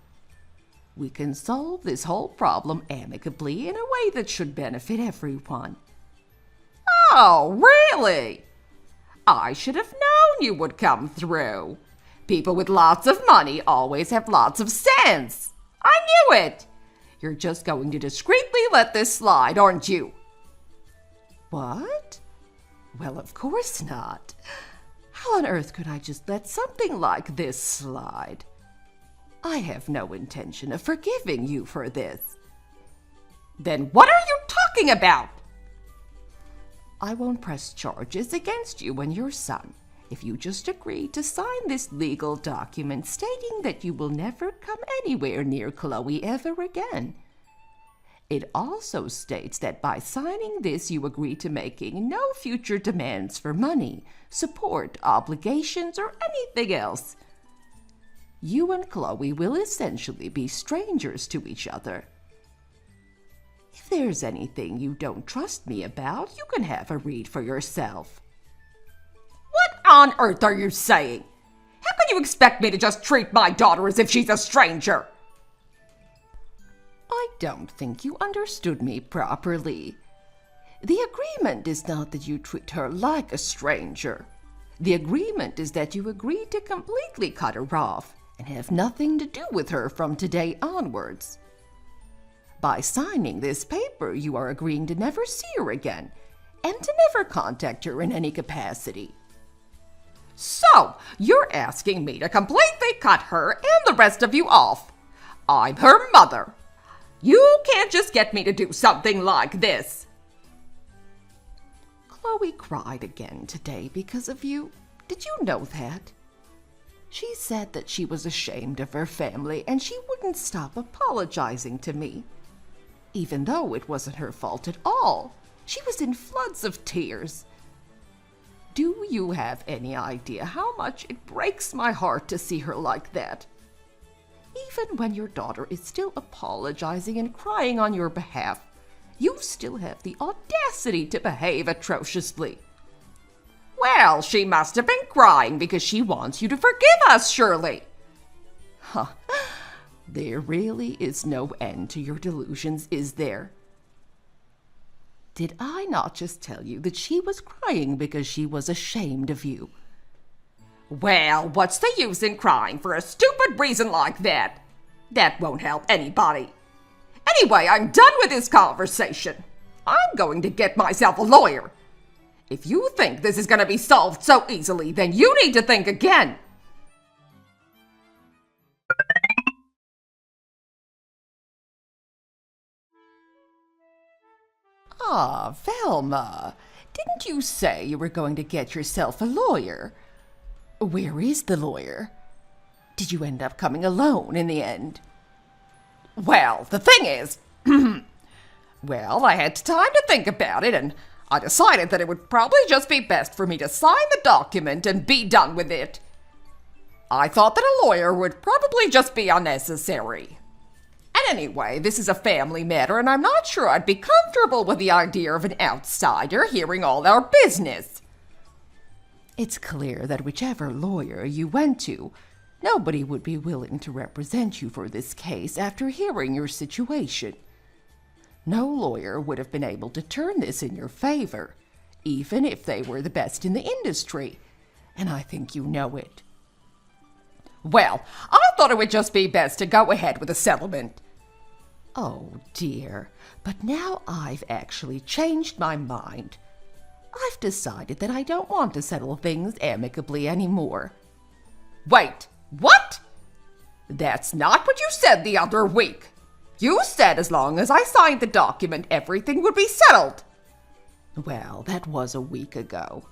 We can solve this whole problem amicably in a way that should benefit everyone. Oh, really? I should have known you would come through. People with lots of money always have lots of sense. I knew it. You're just going to discreetly let this slide, aren't you? What? Well, of course not. How on earth could I just let something like this slide? I have no intention of forgiving you for this. Then what are you talking about? I won't press charges against you and your son if you just agree to sign this legal document stating that you will never come anywhere near Chloe ever again. It also states that by signing this, you agree to making no future demands for money, support, obligations, or anything else. You and Chloe will essentially be strangers to each other. If there's anything you don't trust me about, you can have a read for yourself. What on earth are you saying? How can you expect me to just treat my daughter as if she's a stranger? I don't think you understood me properly. The agreement is not that you treat her like a stranger. The agreement is that you agree to completely cut her off and have nothing to do with her from today onwards. By signing this paper, you are agreeing to never see her again and to never contact her in any capacity. So, you're asking me to completely cut her and the rest of you off. I'm her mother. You can't just get me to do something like this. Chloe cried again today because of you. Did you know that? She said that she was ashamed of her family and she wouldn't stop apologizing to me. Even though it wasn't her fault at all. She was in floods of tears. Do you have any idea how much it breaks my heart to see her like that? Even when your daughter is still apologizing and crying on your behalf, you still have the audacity to behave atrociously. Well, she must have been crying because she wants you to forgive us, surely. Huh. There really is no end to your delusions, is there? Did I not just tell you that she was crying because she was ashamed of you? Well, what's the use in crying for a stupid reason like that? That won't help anybody. And Anyway, I'm done with this conversation. I'm going to get myself a lawyer. If you think this is going to be solved so easily, then you need to think again. Ah, Velma, didn't you say you were going to get yourself a lawyer? Where is the lawyer? Did you end up coming alone in the end? Well, the thing is, well, I had time to think about it, and I decided that it would probably just be best for me to sign the document and be done with it. I thought that a lawyer would probably just be unnecessary. And anyway, this is a family matter, and I'm not sure I'd be comfortable with the idea of an outsider hearing all our business. It's clear that whichever lawyer you went to, nobody would be willing to represent you for this case after hearing your situation. No lawyer would have been able to turn this in your favor, even if they were the best in the industry, and I think you know it. Well, I thought it would just be best to go ahead with the settlement. Oh dear, but now I've actually changed my mind. I've decided that I don't want to settle things amicably anymore. Wait, what? That's not what you said the other week. You said as long as I signed the document, everything would be settled. Well, that was a week ago.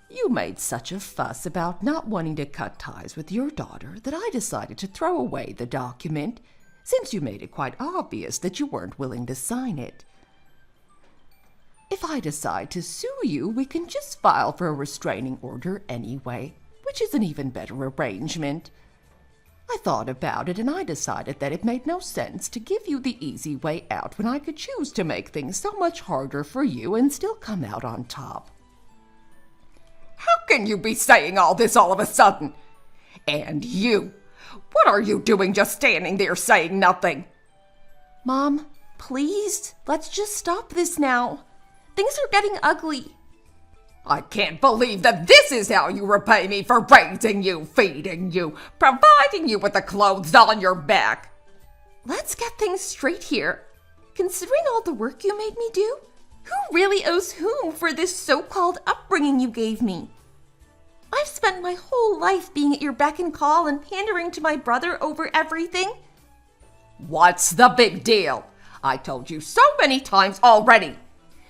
You made such a fuss about not wanting to cut ties with your daughter that I decided to throw away the document, since you made it quite obvious that you weren't willing to sign it. If I decide to sue you, we can just file for a restraining order anyway, which is an even better arrangement. I thought about it and I decided that it made no sense to give you the easy way out when I could choose to make things so much harder for you and still come out on top. How can you be saying all this all of a sudden? And you, what are you doing just standing there saying nothing? Mom, please, let's just stop this now. Things are getting ugly. I can't believe that this is how you repay me for raising you, feeding you, providing you with the clothes on your back. Let's get things straight here. Considering all the work you made me do, who really owes whom for this so-called upbringing you gave me? I've spent my whole life being at your beck and call and pandering to my brother over everything. What's the big deal? I told you so many times already.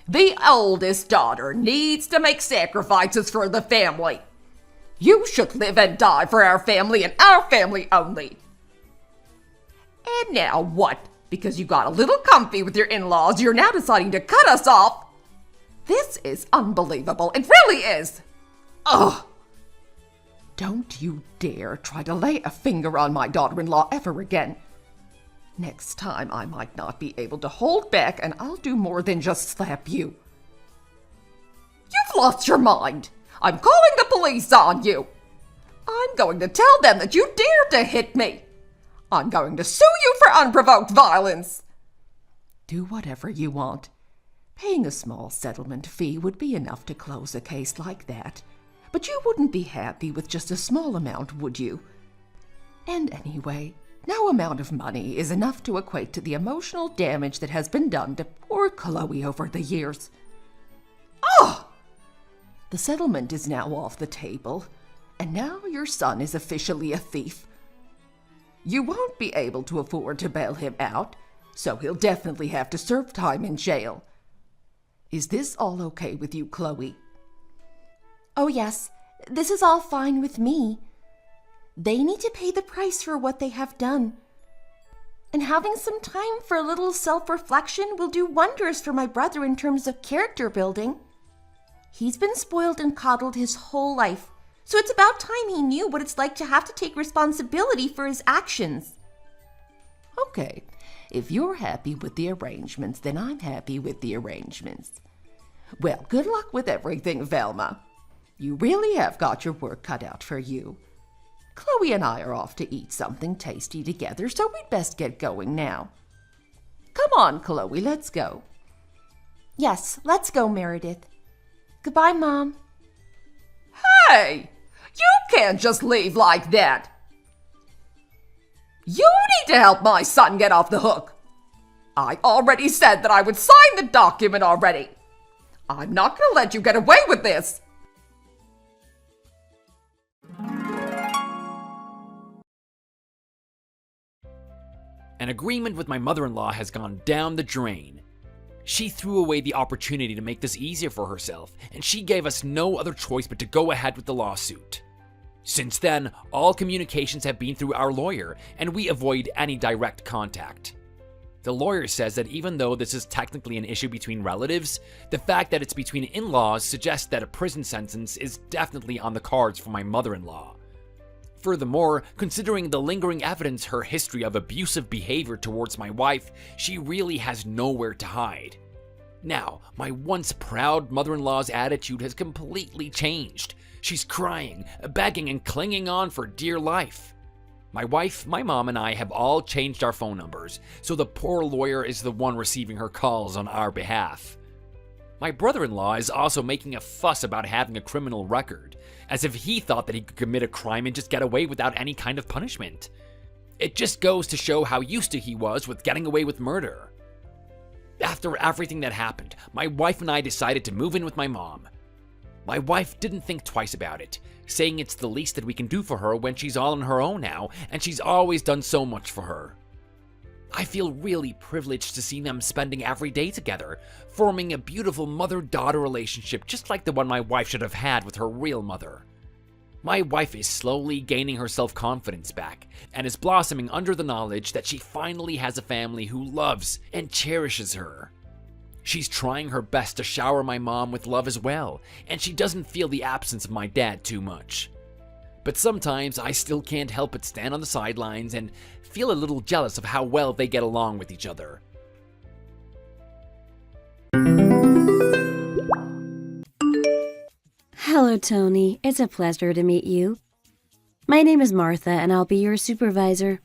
The oldest daughter needs to make sacrifices for the family. You should live and die for our family and our family only. And now what? Because you got a little comfy with your in-laws, you're now deciding to cut us off? This is unbelievable. It really is. Ugh. Don't you dare try to lay a finger on my daughter-in-law ever again. Next time I might not be able to hold back and I'll do more than just slap you. You've lost your mind. I'm calling the police on you. I'm going to tell them that you dared to hit me. I'm going to sue you for unprovoked violence. Do whatever you want. Paying a small settlement fee would be enough to close a case like that. But you wouldn't be happy with just a small amount, would you? And anyway, no amount of money is enough to equate to the emotional damage that has been done to poor Chloe over the years. Oh! The settlement is now off the table, and now your son is officially a thief. You won't be able to afford to bail him out, so he'll definitely have to serve time in jail. Is this all okay with you, Chloe? Oh yes, this is all fine with me. They need to pay the price for what they have done. And having some time for a little self-reflection will do wonders for my brother in terms of character building. He's been spoiled and coddled his whole life, so it's about time he knew what it's like to have to take responsibility for his actions. Okay, if you're happy with the arrangements, then I'm happy with the arrangements. Well, good luck with everything, Velma. You really have got your work cut out for you. Chloe and I are off to eat something tasty together, so we'd best get going now. Come on, Chloe, let's go. Yes, let's go, Meredith. Goodbye, Mom. Hey! You can't just leave like that. You need to help my son get off the hook. I already said that I would sign the document already. I'm not going to let you get away with this. An agreement with my mother-in-law has gone down the drain. She threw away the opportunity to make this easier for herself, and she gave us no other choice but to go ahead with the lawsuit. Since then, all communications have been through our lawyer, and we avoid any direct contact. The lawyer says that even though this is technically an issue between relatives, the fact that it's between in-laws suggests that a prison sentence is definitely on the cards for my mother-in-law. Furthermore, considering the lingering evidence her history of abusive behavior towards my wife, she really has nowhere to hide. Now, my once proud mother-in-law's attitude has completely changed. She's crying, begging, and clinging on for dear life. My wife, my mom, and I have all changed our phone numbers, so the poor lawyer is the one receiving her calls on our behalf. My brother-in-law is also making a fuss about having a criminal record, as if he thought that he could commit a crime and just get away without any kind of punishment. It just goes to show how used to he was with getting away with murder. After everything that happened, my wife and I decided to move in with my mom. My wife didn't think twice about it, saying it's the least that we can do for her when she's all on her own now, and she's always done so much for her. I feel really privileged to see them spending every day together, forming a beautiful mother-daughter relationship just like the one my wife should have had with her real mother. My wife is slowly gaining her self-confidence back, and is blossoming under the knowledge that she finally has a family who loves and cherishes her. She's trying her best to shower my mom with love as well, and she doesn't feel the absence of my dad too much. But sometimes I still can't help but stand on the sidelines and feel a little jealous of how well they get along with each other. Hello, Tony. It's a pleasure to meet you. My name is Martha, and I'll be your supervisor.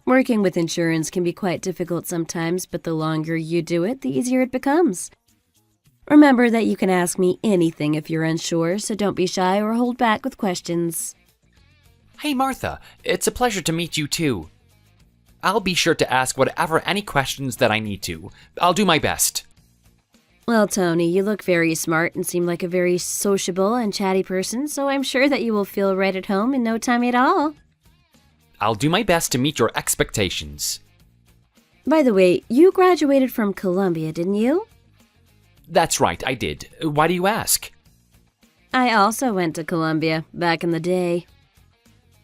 Working with insurance can be quite difficult sometimes, but the longer you do it, the easier it becomes. Remember that you can ask me anything if you're unsure, so don't be shy or hold back with questions. Hey Martha, it's a pleasure to meet you too. I'll be sure to ask any questions that I need to. I'll do my best. Well, Tony, you look very smart and seem like a very sociable and chatty person, so I'm sure that you will feel right at home in no time at all. I'll do my best to meet your expectations. By the way, you graduated from Columbia, didn't you? That's right, I did. Why do you ask? I also went to Columbia back in the day.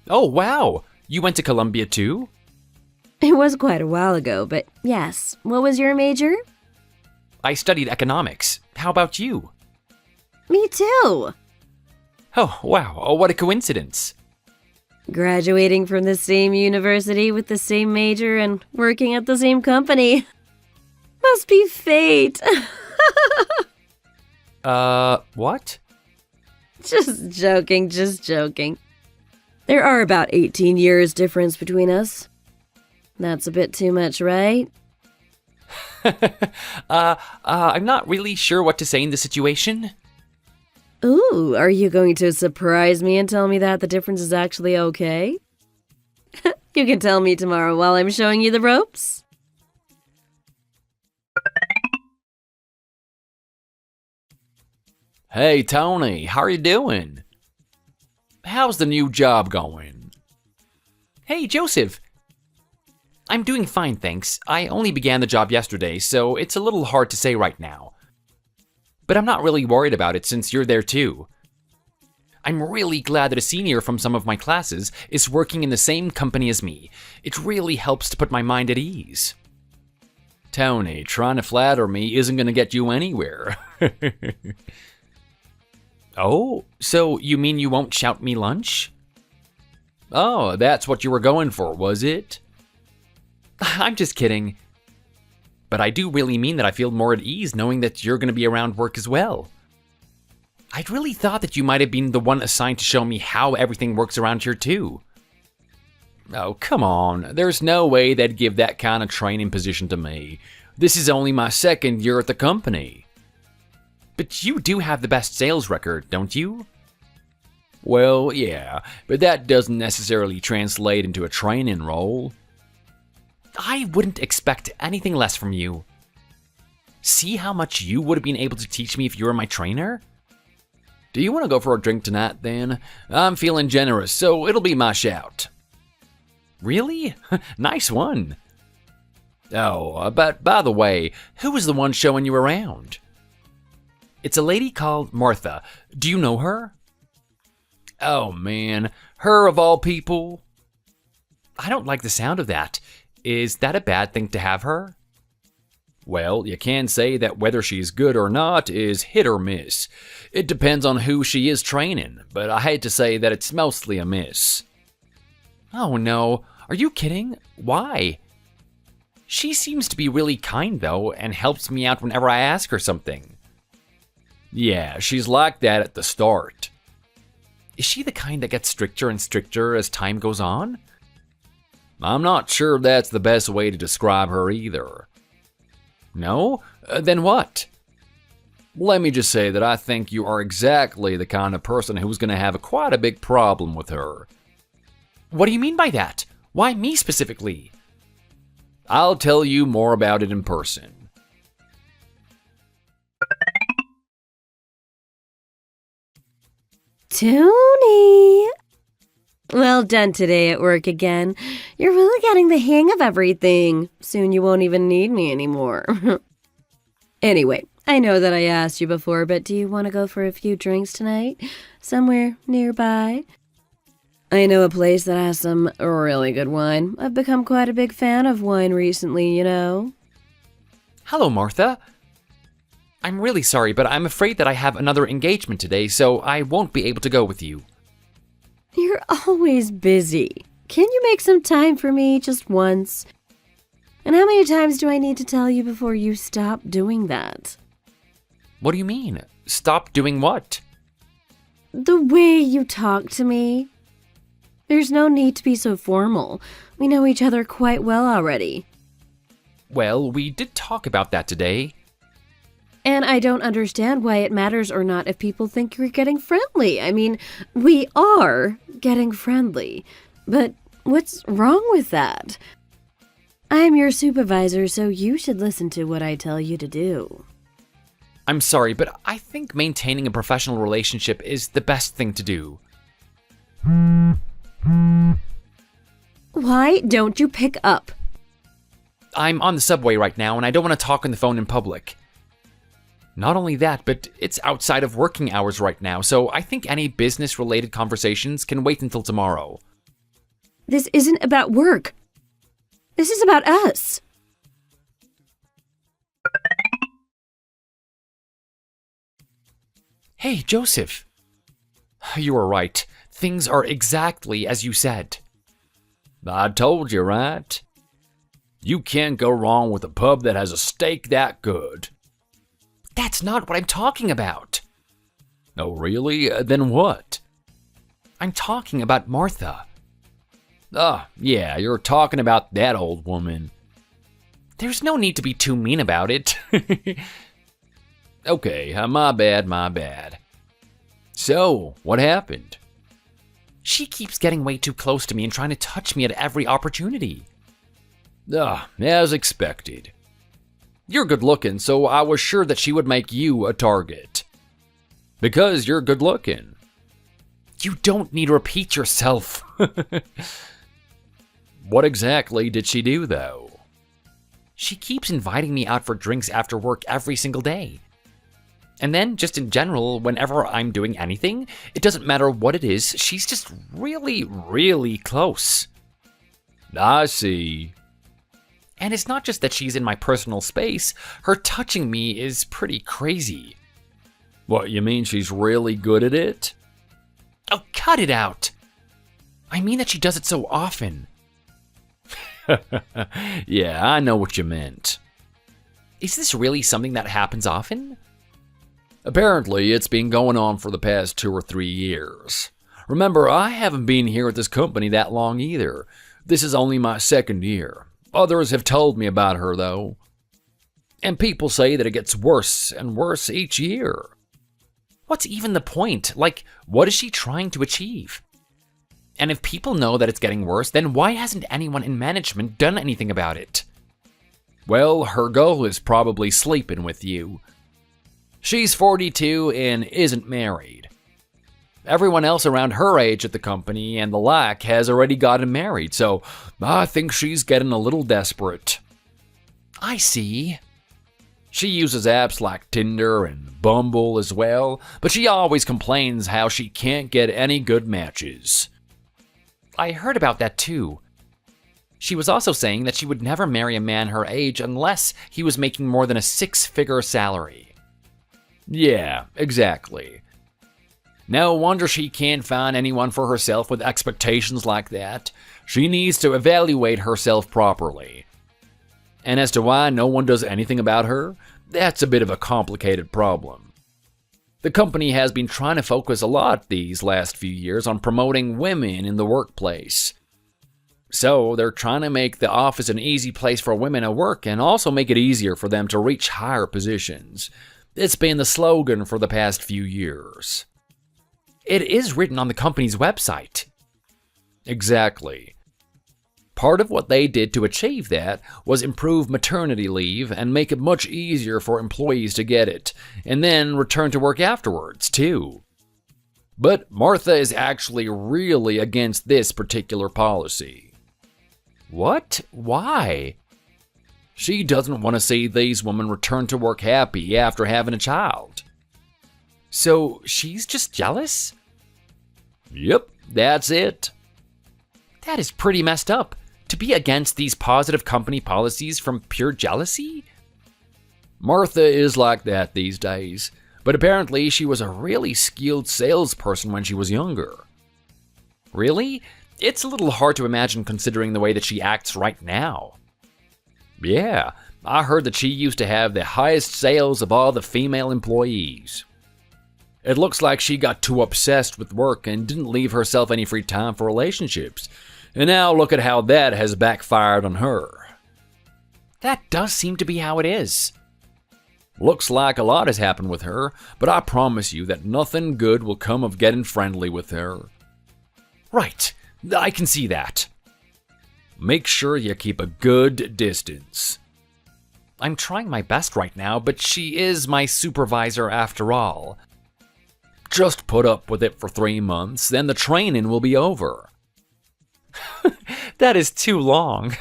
Oh, wow. You went to Columbia too? It was quite a while ago, but yes. What was your major? I studied economics. How about you? Me too. Oh, wow. What a coincidence. Graduating from the same university with the same major and working at the same company. Must be fate. What? Just joking. There are about 18 years difference between us. That's a bit too much, right? I'm not really sure what to say in this situation. Ooh, are you going to surprise me and tell me that the difference is actually okay? You can tell me tomorrow while I'm showing you the ropes. Hey, Tony, how are you doing? How's the new job going? Hey, Joseph. I'm doing fine, thanks. I only began the job yesterday, so it's a little hard to say right now. But I'm not really worried about it since you're there too. I'm really glad that a senior from some of my classes is working in the same company as me. It really helps to put my mind at ease. Tony, trying to flatter me isn't going to get you anywhere. Oh, so you mean you won't shout me lunch? Oh, that's what you were going for, was it? I'm just kidding. But I do really mean that I feel more at ease knowing that you're going to be around work as well. I'd really thought that you might have been the one assigned to show me how everything works around here too. Oh, come on. There's no way they'd give that kind of training position to me. This is only my second year at the company. But you do have the best sales record, don't you? Well, yeah, but that doesn't necessarily translate into a training role. I wouldn't expect anything less from you. See how much you would have been able to teach me if you were my trainer? Do you want to go for a drink tonight, then? I'm feeling generous, so it'll be my shout. Really? Nice one. Oh, but by the way, who was the one showing you around? It's a lady called Martha. Do you know her? Oh man, her of all people? I don't like the sound of that. Is that a bad thing to have her? Well, you can say that whether she's good or not is hit or miss. It depends on who she is training, but I hate to say that it's mostly a miss. Oh no, are you kidding? Why? She seems to be really kind though, and helps me out whenever I ask her something. Yeah, she's like that at the start. Is she the kind that gets stricter and stricter as time goes on? I'm not sure that's the best way to describe her either. No? Then what? Let me just say that I think you are exactly the kind of person who's going to have quite a big problem with her. What do you mean by that? Why me specifically? I'll tell you more about it in person. Tony! Well done today at work again. You're really getting the hang of everything. Soon you won't even need me anymore. Anyway, I know that I asked you before, but do you want to go for a few drinks tonight? Somewhere nearby? I know a place that has some really good wine. I've become quite a big fan of wine recently, you know. Hello, Martha. I'm really sorry, but I'm afraid that I have another engagement today, so I won't be able to go with you. You're always busy. Can you make some time for me just once? And how many times do I need to tell you before you stop doing that? What do you mean? Stop doing what? The way you talk to me. There's no need to be so formal. We know each other quite well already. Well, we did talk about that today. And I don't understand why it matters or not if people think you're getting friendly. I mean, we are getting friendly. But what's wrong with that? I'm your supervisor, so you should listen to what I tell you to do. I'm sorry, but I think maintaining a professional relationship is the best thing to do. Why don't you pick up? I'm on the subway right now, and I don't want to talk on the phone in public. Not only that, but it's outside of working hours right now, so I think any business-related conversations can wait until tomorrow. This isn't about work. This is about us. Hey, Joseph. You were right. Things are exactly as you said. I told you, right? You can't go wrong with a pub that has a steak that good. That's not what I'm talking about. Oh, really? Then what? I'm talking about Martha. Oh, yeah, you're talking about that old woman. There's no need to be too mean about it. Okay, my bad. So, what happened? She keeps getting way too close to me and trying to touch me at every opportunity. As expected. You're good looking, so I was sure that she would make you a target. Because you're good looking. You don't need to repeat yourself. What exactly did she do, though? She keeps inviting me out for drinks after work every single day. And then, just in general, whenever I'm doing anything, it doesn't matter what it is, she's just really, really close. I see. And it's not just that she's in my personal space, her touching me is pretty crazy. What, you mean she's really good at it? Oh, cut it out! I mean that she does it so often. Yeah, I know what you meant. Is this really something that happens often? Apparently, it's been going on for the past 2 or 3 years. Remember, I haven't been here at this company that long either. This is only my 2nd year. Others have told me about her, though. And people say that it gets worse and worse each year. What's even the point? Like, what is she trying to achieve? And if people know that it's getting worse, then why hasn't anyone in management done anything about it? Well, her goal is probably sleeping with you. She's 42 and isn't married. Everyone else around her age at the company and the lack has already gotten married, so I think she's getting a little desperate. I see. She uses apps like Tinder and Bumble as well, but she always complains how she can't get any good matches. I heard about that too. She was also saying that she would never marry a man her age unless he was making more than a 6-figure salary. Yeah, exactly. No wonder she can't find anyone for herself with expectations like that. She needs to evaluate herself properly. And as to why no one does anything about her, that's a bit of a complicated problem. The company has been trying to focus a lot these last few years on promoting women in the workplace. So they're trying to make the office an easy place for women to work and also make it easier for them to reach higher positions. It's been the slogan for the past few years. It is written on the company's website. Exactly. Part of what they did to achieve that was improve maternity leave and make it much easier for employees to get it, and then return to work afterwards, too. But Martha is actually really against this particular policy. What? Why? She doesn't want to see these women return to work happy after having a child. So she's just jealous? Yep, that's it. That is pretty messed up. To be against these positive company policies from pure jealousy? Martha is like that these days, but apparently she was a really skilled salesperson when she was younger. Really? It's a little hard to imagine considering the way that she acts right now. Yeah, I heard that she used to have the highest sales of all the female employees. It looks like she got too obsessed with work and didn't leave herself any free time for relationships. And now look at how that has backfired on her. That does seem to be how it is. Looks like a lot has happened with her, but I promise you that nothing good will come of getting friendly with her. Right, I can see that. Make sure you keep a good distance. I'm trying my best right now, but she is my supervisor after all. Just put up with it for 3 months, then the training will be over. That is too long.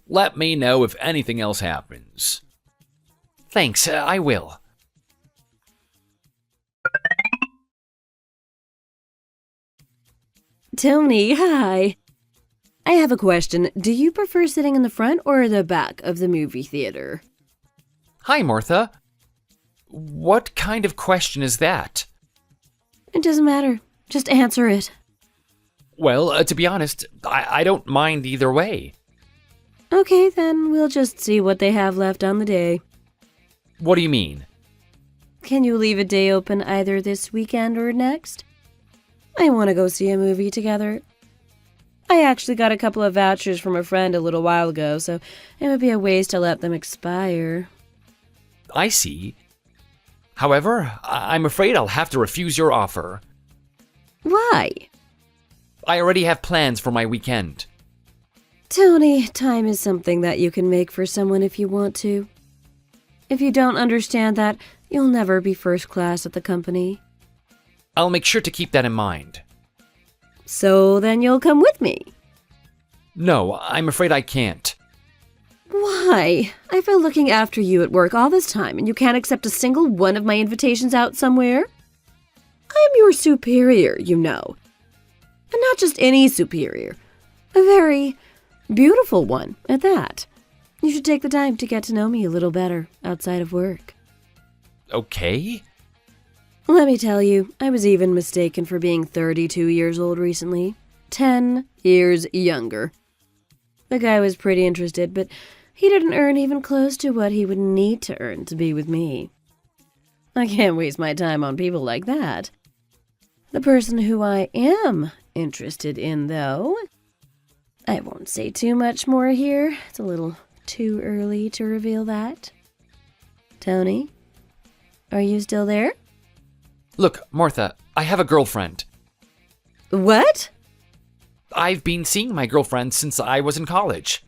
Let me know if anything else happens. Thanks, I will. Tony, hi. I have a question. Do you prefer sitting in the front or the back of the movie theater? Hi, Martha. What kind of question is that? It doesn't matter. Just answer it. Well, to be honest, I don't mind either way. Okay, then we'll just see what they have left on the day. What do you mean? Can you leave a day open either this weekend or next? I want to go see a movie together. I actually got a couple of vouchers from a friend a little while ago, so it would be a waste to let them expire. I see. However, I'm afraid I'll have to refuse your offer. Why? I already have plans for my weekend. Tony, time is something that you can make for someone if you want to. If you don't understand that, you'll never be first class at the company. I'll make sure to keep that in mind. So then you'll come with me. No, I'm afraid I can't. Why? I've been looking after you at work all this time, and you can't accept a single one of my invitations out somewhere? I'm your superior, you know. And not just any superior. A very beautiful one, at that. You should take the time to get to know me a little better outside of work. Okay. Let me tell you, I was even mistaken for being 32 years old recently. 10 years younger. The guy was pretty interested, but he didn't earn even close to what he would need to earn to be with me. I can't waste my time on people like that. The person who I am interested in, though, I won't say too much more here. It's a little too early to reveal that. Tony, are you still there? Look, Martha, I have a girlfriend. What? I've been seeing my girlfriend since I was in college.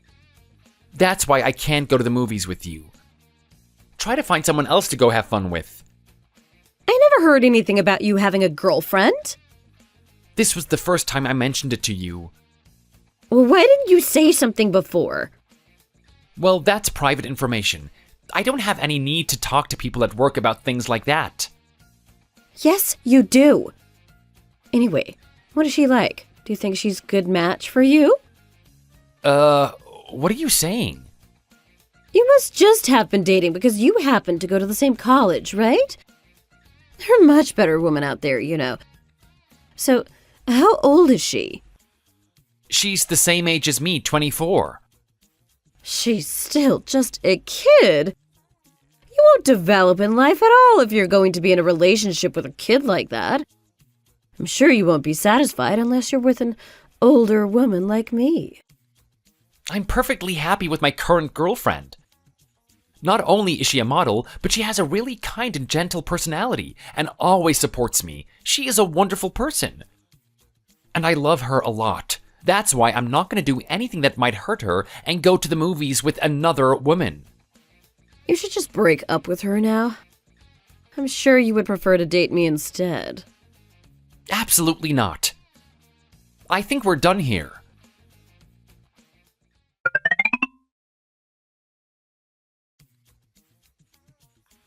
That's why I can't go to the movies with you. Try to find someone else to go have fun with. I never heard anything about you having a girlfriend. This was the first time I mentioned it to you. Well, why didn't you say something before? Well, that's private information. I don't have any need to talk to people at work about things like that. Yes, you do. Anyway, what is she like? Do you think she's a good match for you? What are you saying? You must just have been dating because you happen to go to the same college, right? There are much better women out there, you know. So, how old is she? She's the same age as me, 24. She's still just a kid. You won't develop in life at all if you're going to be in a relationship with a kid like that. I'm sure you won't be satisfied unless you're with an older woman like me. I'm perfectly happy with my current girlfriend. Not only is she a model, but she has a really kind and gentle personality and always supports me. She is a wonderful person. And I love her a lot. That's why I'm not going to do anything that might hurt her and go to the movies with another woman. You should just break up with her now. I'm sure you would prefer to date me instead. Absolutely not. I think we're done here.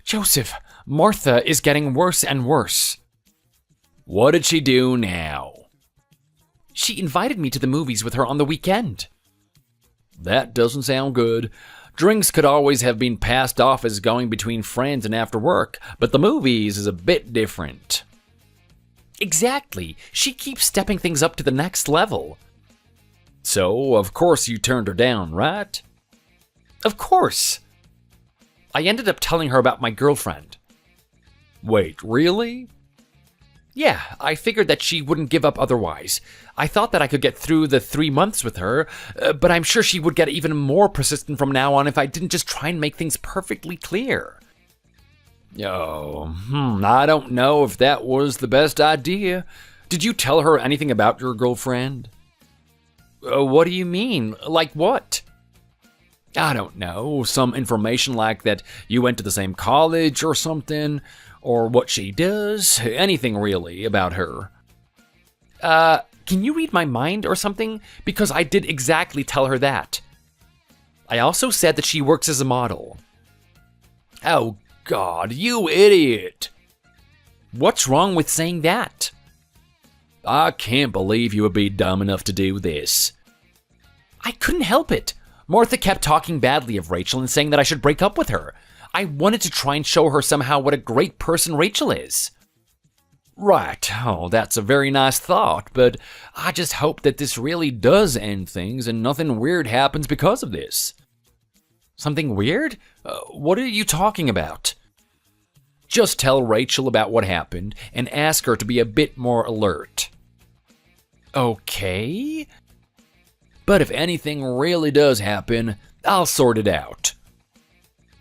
Joseph, Martha is getting worse and worse. What did she do now? She invited me to the movies with her on the weekend. That doesn't sound good. Drinks could always have been passed off as going between friends and after work, but the movies is a bit different. Exactly. She keeps stepping things up to the next level. So, of course you turned her down, right? Of course. I ended up telling her about my girlfriend. Wait, really? Yeah, I figured that she wouldn't give up otherwise. I thought that I could get through the 3 months with her, but I'm sure she would get even more persistent from now on if I didn't just try and make things perfectly clear. I don't know if that was the best idea. Did you tell her anything about your girlfriend? What do you mean? Like what? I don't know, some information like that you went to the same college or something, or what she does, anything really about her. Can you read my mind or something? Because I did exactly tell her that. I also said that she works as a model. Oh God, you idiot! What's wrong with saying that? I can't believe you would be dumb enough to do this. I couldn't help it. Martha kept talking badly of Rachel and saying that I should break up with her. I wanted to try and show her somehow what a great person Rachel is. Right, that's a very nice thought, but I just hope that this really does end things and nothing weird happens because of this. Something weird? What are you talking about? Just tell Rachel about what happened and ask her to be a bit more alert. Okay? But if anything really does happen, I'll sort it out.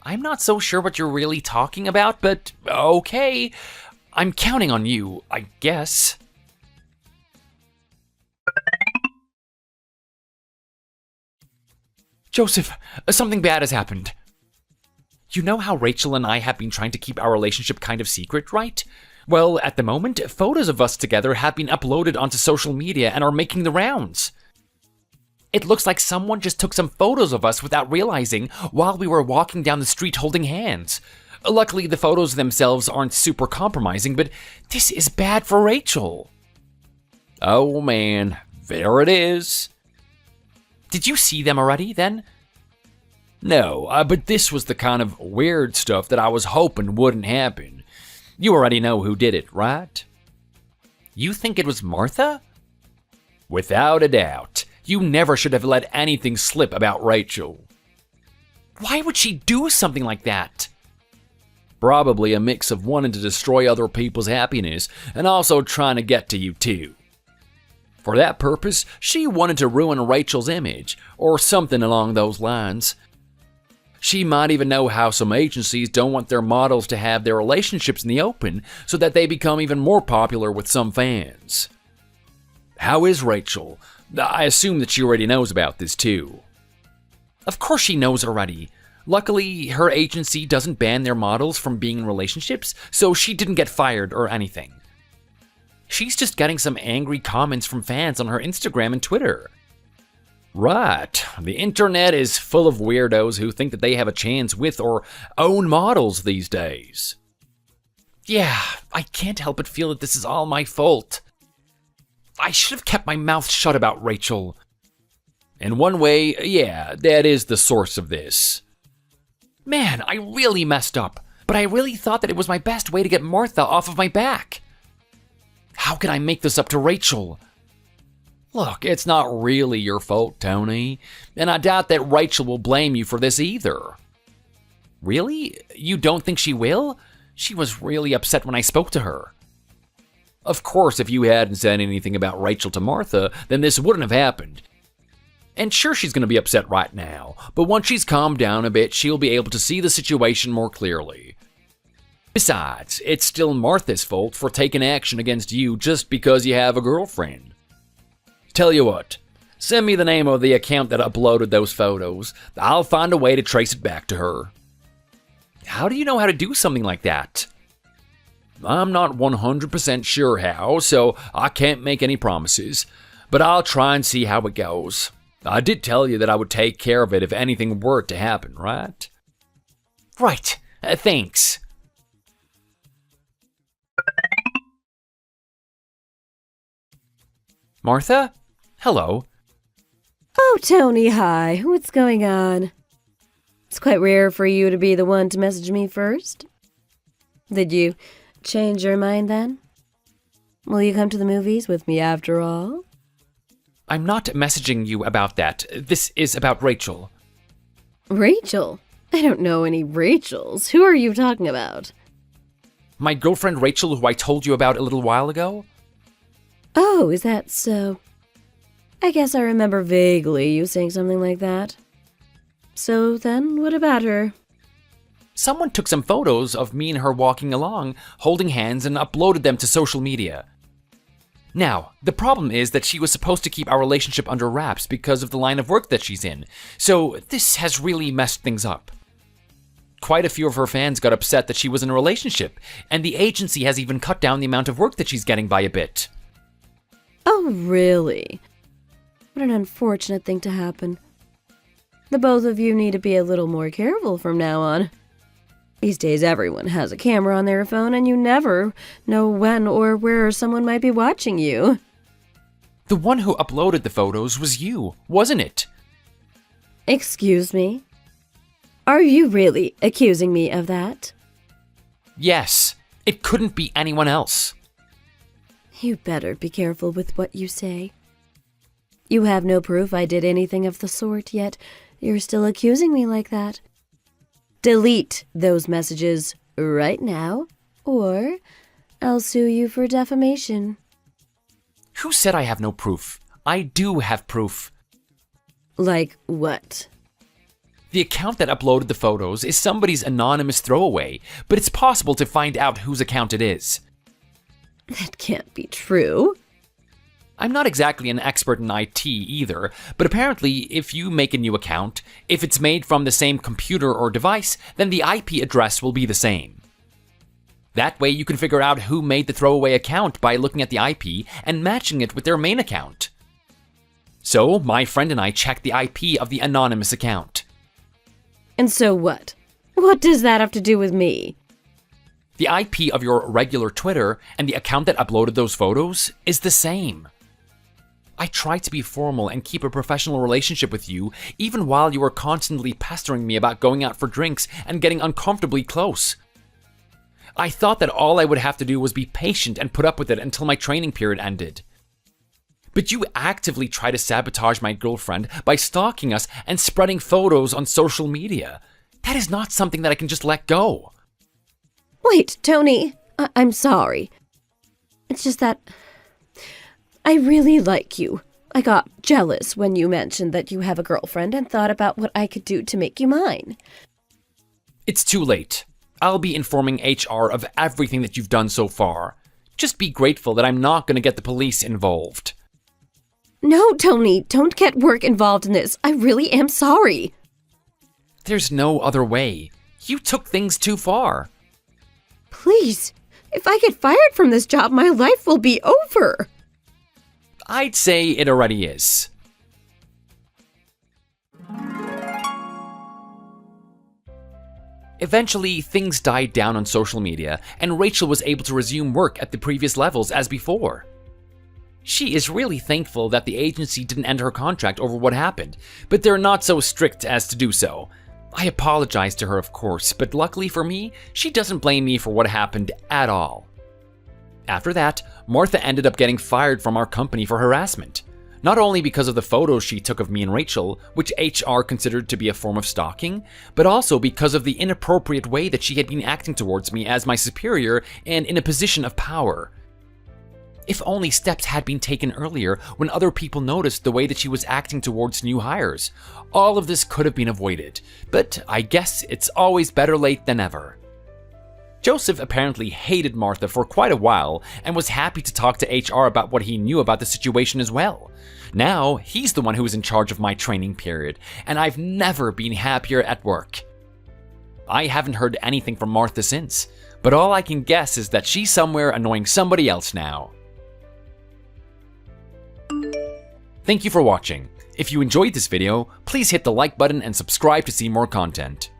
I'm not so sure what you're really talking about, but okay. I'm counting on you, I guess. Joseph, something bad has happened. You know how Rachel and I have been trying to keep our relationship kind of secret, right? Well, at the moment, photos of us together have been uploaded onto social media and are making the rounds. It looks like someone just took some photos of us without realizing while we were walking down the street holding hands. Luckily, the photos themselves aren't super compromising, but this is bad for Rachel. Oh man, there it is. Did you see them already, then? No, but this was the kind of weird stuff that I was hoping wouldn't happen. You already know who did it, right? You think it was Martha? Without a doubt. You never should have let anything slip about Rachel. Why would she do something like that? Probably a mix of wanting to destroy other people's happiness and also trying to get to you too. For that purpose, she wanted to ruin Rachel's image, or something along those lines. She might even know how some agencies don't want their models to have their relationships in the open so that they become even more popular with some fans. How is Rachel? I assume that she already knows about this too. Of course she knows already. Luckily, her agency doesn't ban their models from being in relationships, so she didn't get fired or anything. She's just getting some angry comments from fans on her Instagram and Twitter. Right, the internet is full of weirdos who think that they have a chance with or own models these days. Yeah, I can't help but feel that this is all my fault. I should have kept my mouth shut about Rachel. In one way, yeah, that is the source of this. Man, I really messed up, but I really thought that it was my best way to get Martha off of my back. How can I make this up to Rachel? Look, it's not really your fault, Tony, and I doubt that Rachel will blame you for this either. Really? You don't think she will? She was really upset when I spoke to her. Of course, if you hadn't said anything about Rachel to Martha, then this wouldn't have happened. And sure, she's going to be upset right now, but once she's calmed down a bit, she'll be able to see the situation more clearly. Besides, it's still Martha's fault for taking action against you just because you have a girlfriend. Tell you what, send me the name of the account that uploaded those photos. I'll find a way to trace it back to her. How do you know how to do something like that? I'm not 100% sure how, so I can't make any promises, but I'll try and see how it goes. I did tell you that I would take care of it if anything were to happen, right? Right, thanks. Martha? Hello. Oh, Tony, hi. What's going on? It's quite rare for you to be the one to message me first. Did you change your mind then? Will you come to the movies with me after all? I'm not messaging you about that. This is about Rachel. Rachel? I don't know any Rachels. Who are you talking about? My girlfriend Rachel, who I told you about a little while ago? Oh, is that so? I guess I remember vaguely you saying something like that. So then, what about her? Someone took some photos of me and her walking along, holding hands, and uploaded them to social media. Now, the problem is that she was supposed to keep our relationship under wraps because of the line of work that she's in, so this has really messed things up. Quite a few of her fans got upset that she was in a relationship, and the agency has even cut down the amount of work that she's getting by a bit. Oh, really? What an unfortunate thing to happen. The both of you need to be a little more careful from now on. These days, everyone has a camera on their phone, and you never know when or where someone might be watching you. The one who uploaded the photos was you, wasn't it? Excuse me? Are you really accusing me of that? Yes, it couldn't be anyone else. You better be careful with what you say. You have no proof I did anything of the sort, yet you're still accusing me like that. Delete those messages right now, or I'll sue you for defamation. Who said I have no proof? I do have proof. Like what? The account that uploaded the photos is somebody's anonymous throwaway, but it's possible to find out whose account it is. That can't be true. I'm not exactly an expert in IT either, but apparently if you make a new account, if it's made from the same computer or device, then the IP address will be the same. That way you can figure out who made the throwaway account by looking at the IP and matching it with their main account. So, my friend and I checked the IP of the anonymous account. And so what? What does that have to do with me? The IP of your regular Twitter and the account that uploaded those photos is the same. I tried to be formal and keep a professional relationship with you, even while you were constantly pestering me about going out for drinks and getting uncomfortably close. I thought that all I would have to do was be patient and put up with it until my training period ended. But you actively try to sabotage my girlfriend by stalking us and spreading photos on social media. That is not something that I can just let go. Wait, Tony, I'm sorry. It's just that I really like you. I got jealous when you mentioned that you have a girlfriend and thought about what I could do to make you mine. It's too late. I'll be informing HR of everything that you've done so far. Just be grateful that I'm not going to get the police involved. No, Tony, don't get work involved in this. I really am sorry. There's no other way. You took things too far. Please, if I get fired from this job, my life will be over. I'd say it already is. Eventually, things died down on social media, and Rachel was able to resume work at the previous levels as before. She is really thankful that the agency didn't end her contract over what happened, but they're not so strict as to do so. I apologize to her, of course, but luckily for me, she doesn't blame me for what happened at all. After that, Martha ended up getting fired from our company for harassment. Not only because of the photos she took of me and Rachel, which HR considered to be a form of stalking, but also because of the inappropriate way that she had been acting towards me as my superior and in a position of power. If only steps had been taken earlier when other people noticed the way that she was acting towards new hires, all of this could have been avoided, but I guess it's always better late than ever. Joseph apparently hated Martha for quite a while and was happy to talk to HR about what he knew about the situation as well. Now, he's the one who is in charge of my training period, and I've never been happier at work. I haven't heard anything from Martha since, but all I can guess is that she's somewhere annoying somebody else now. Thank you for watching. If you enjoyed this video, please hit the like button and subscribe to see more content.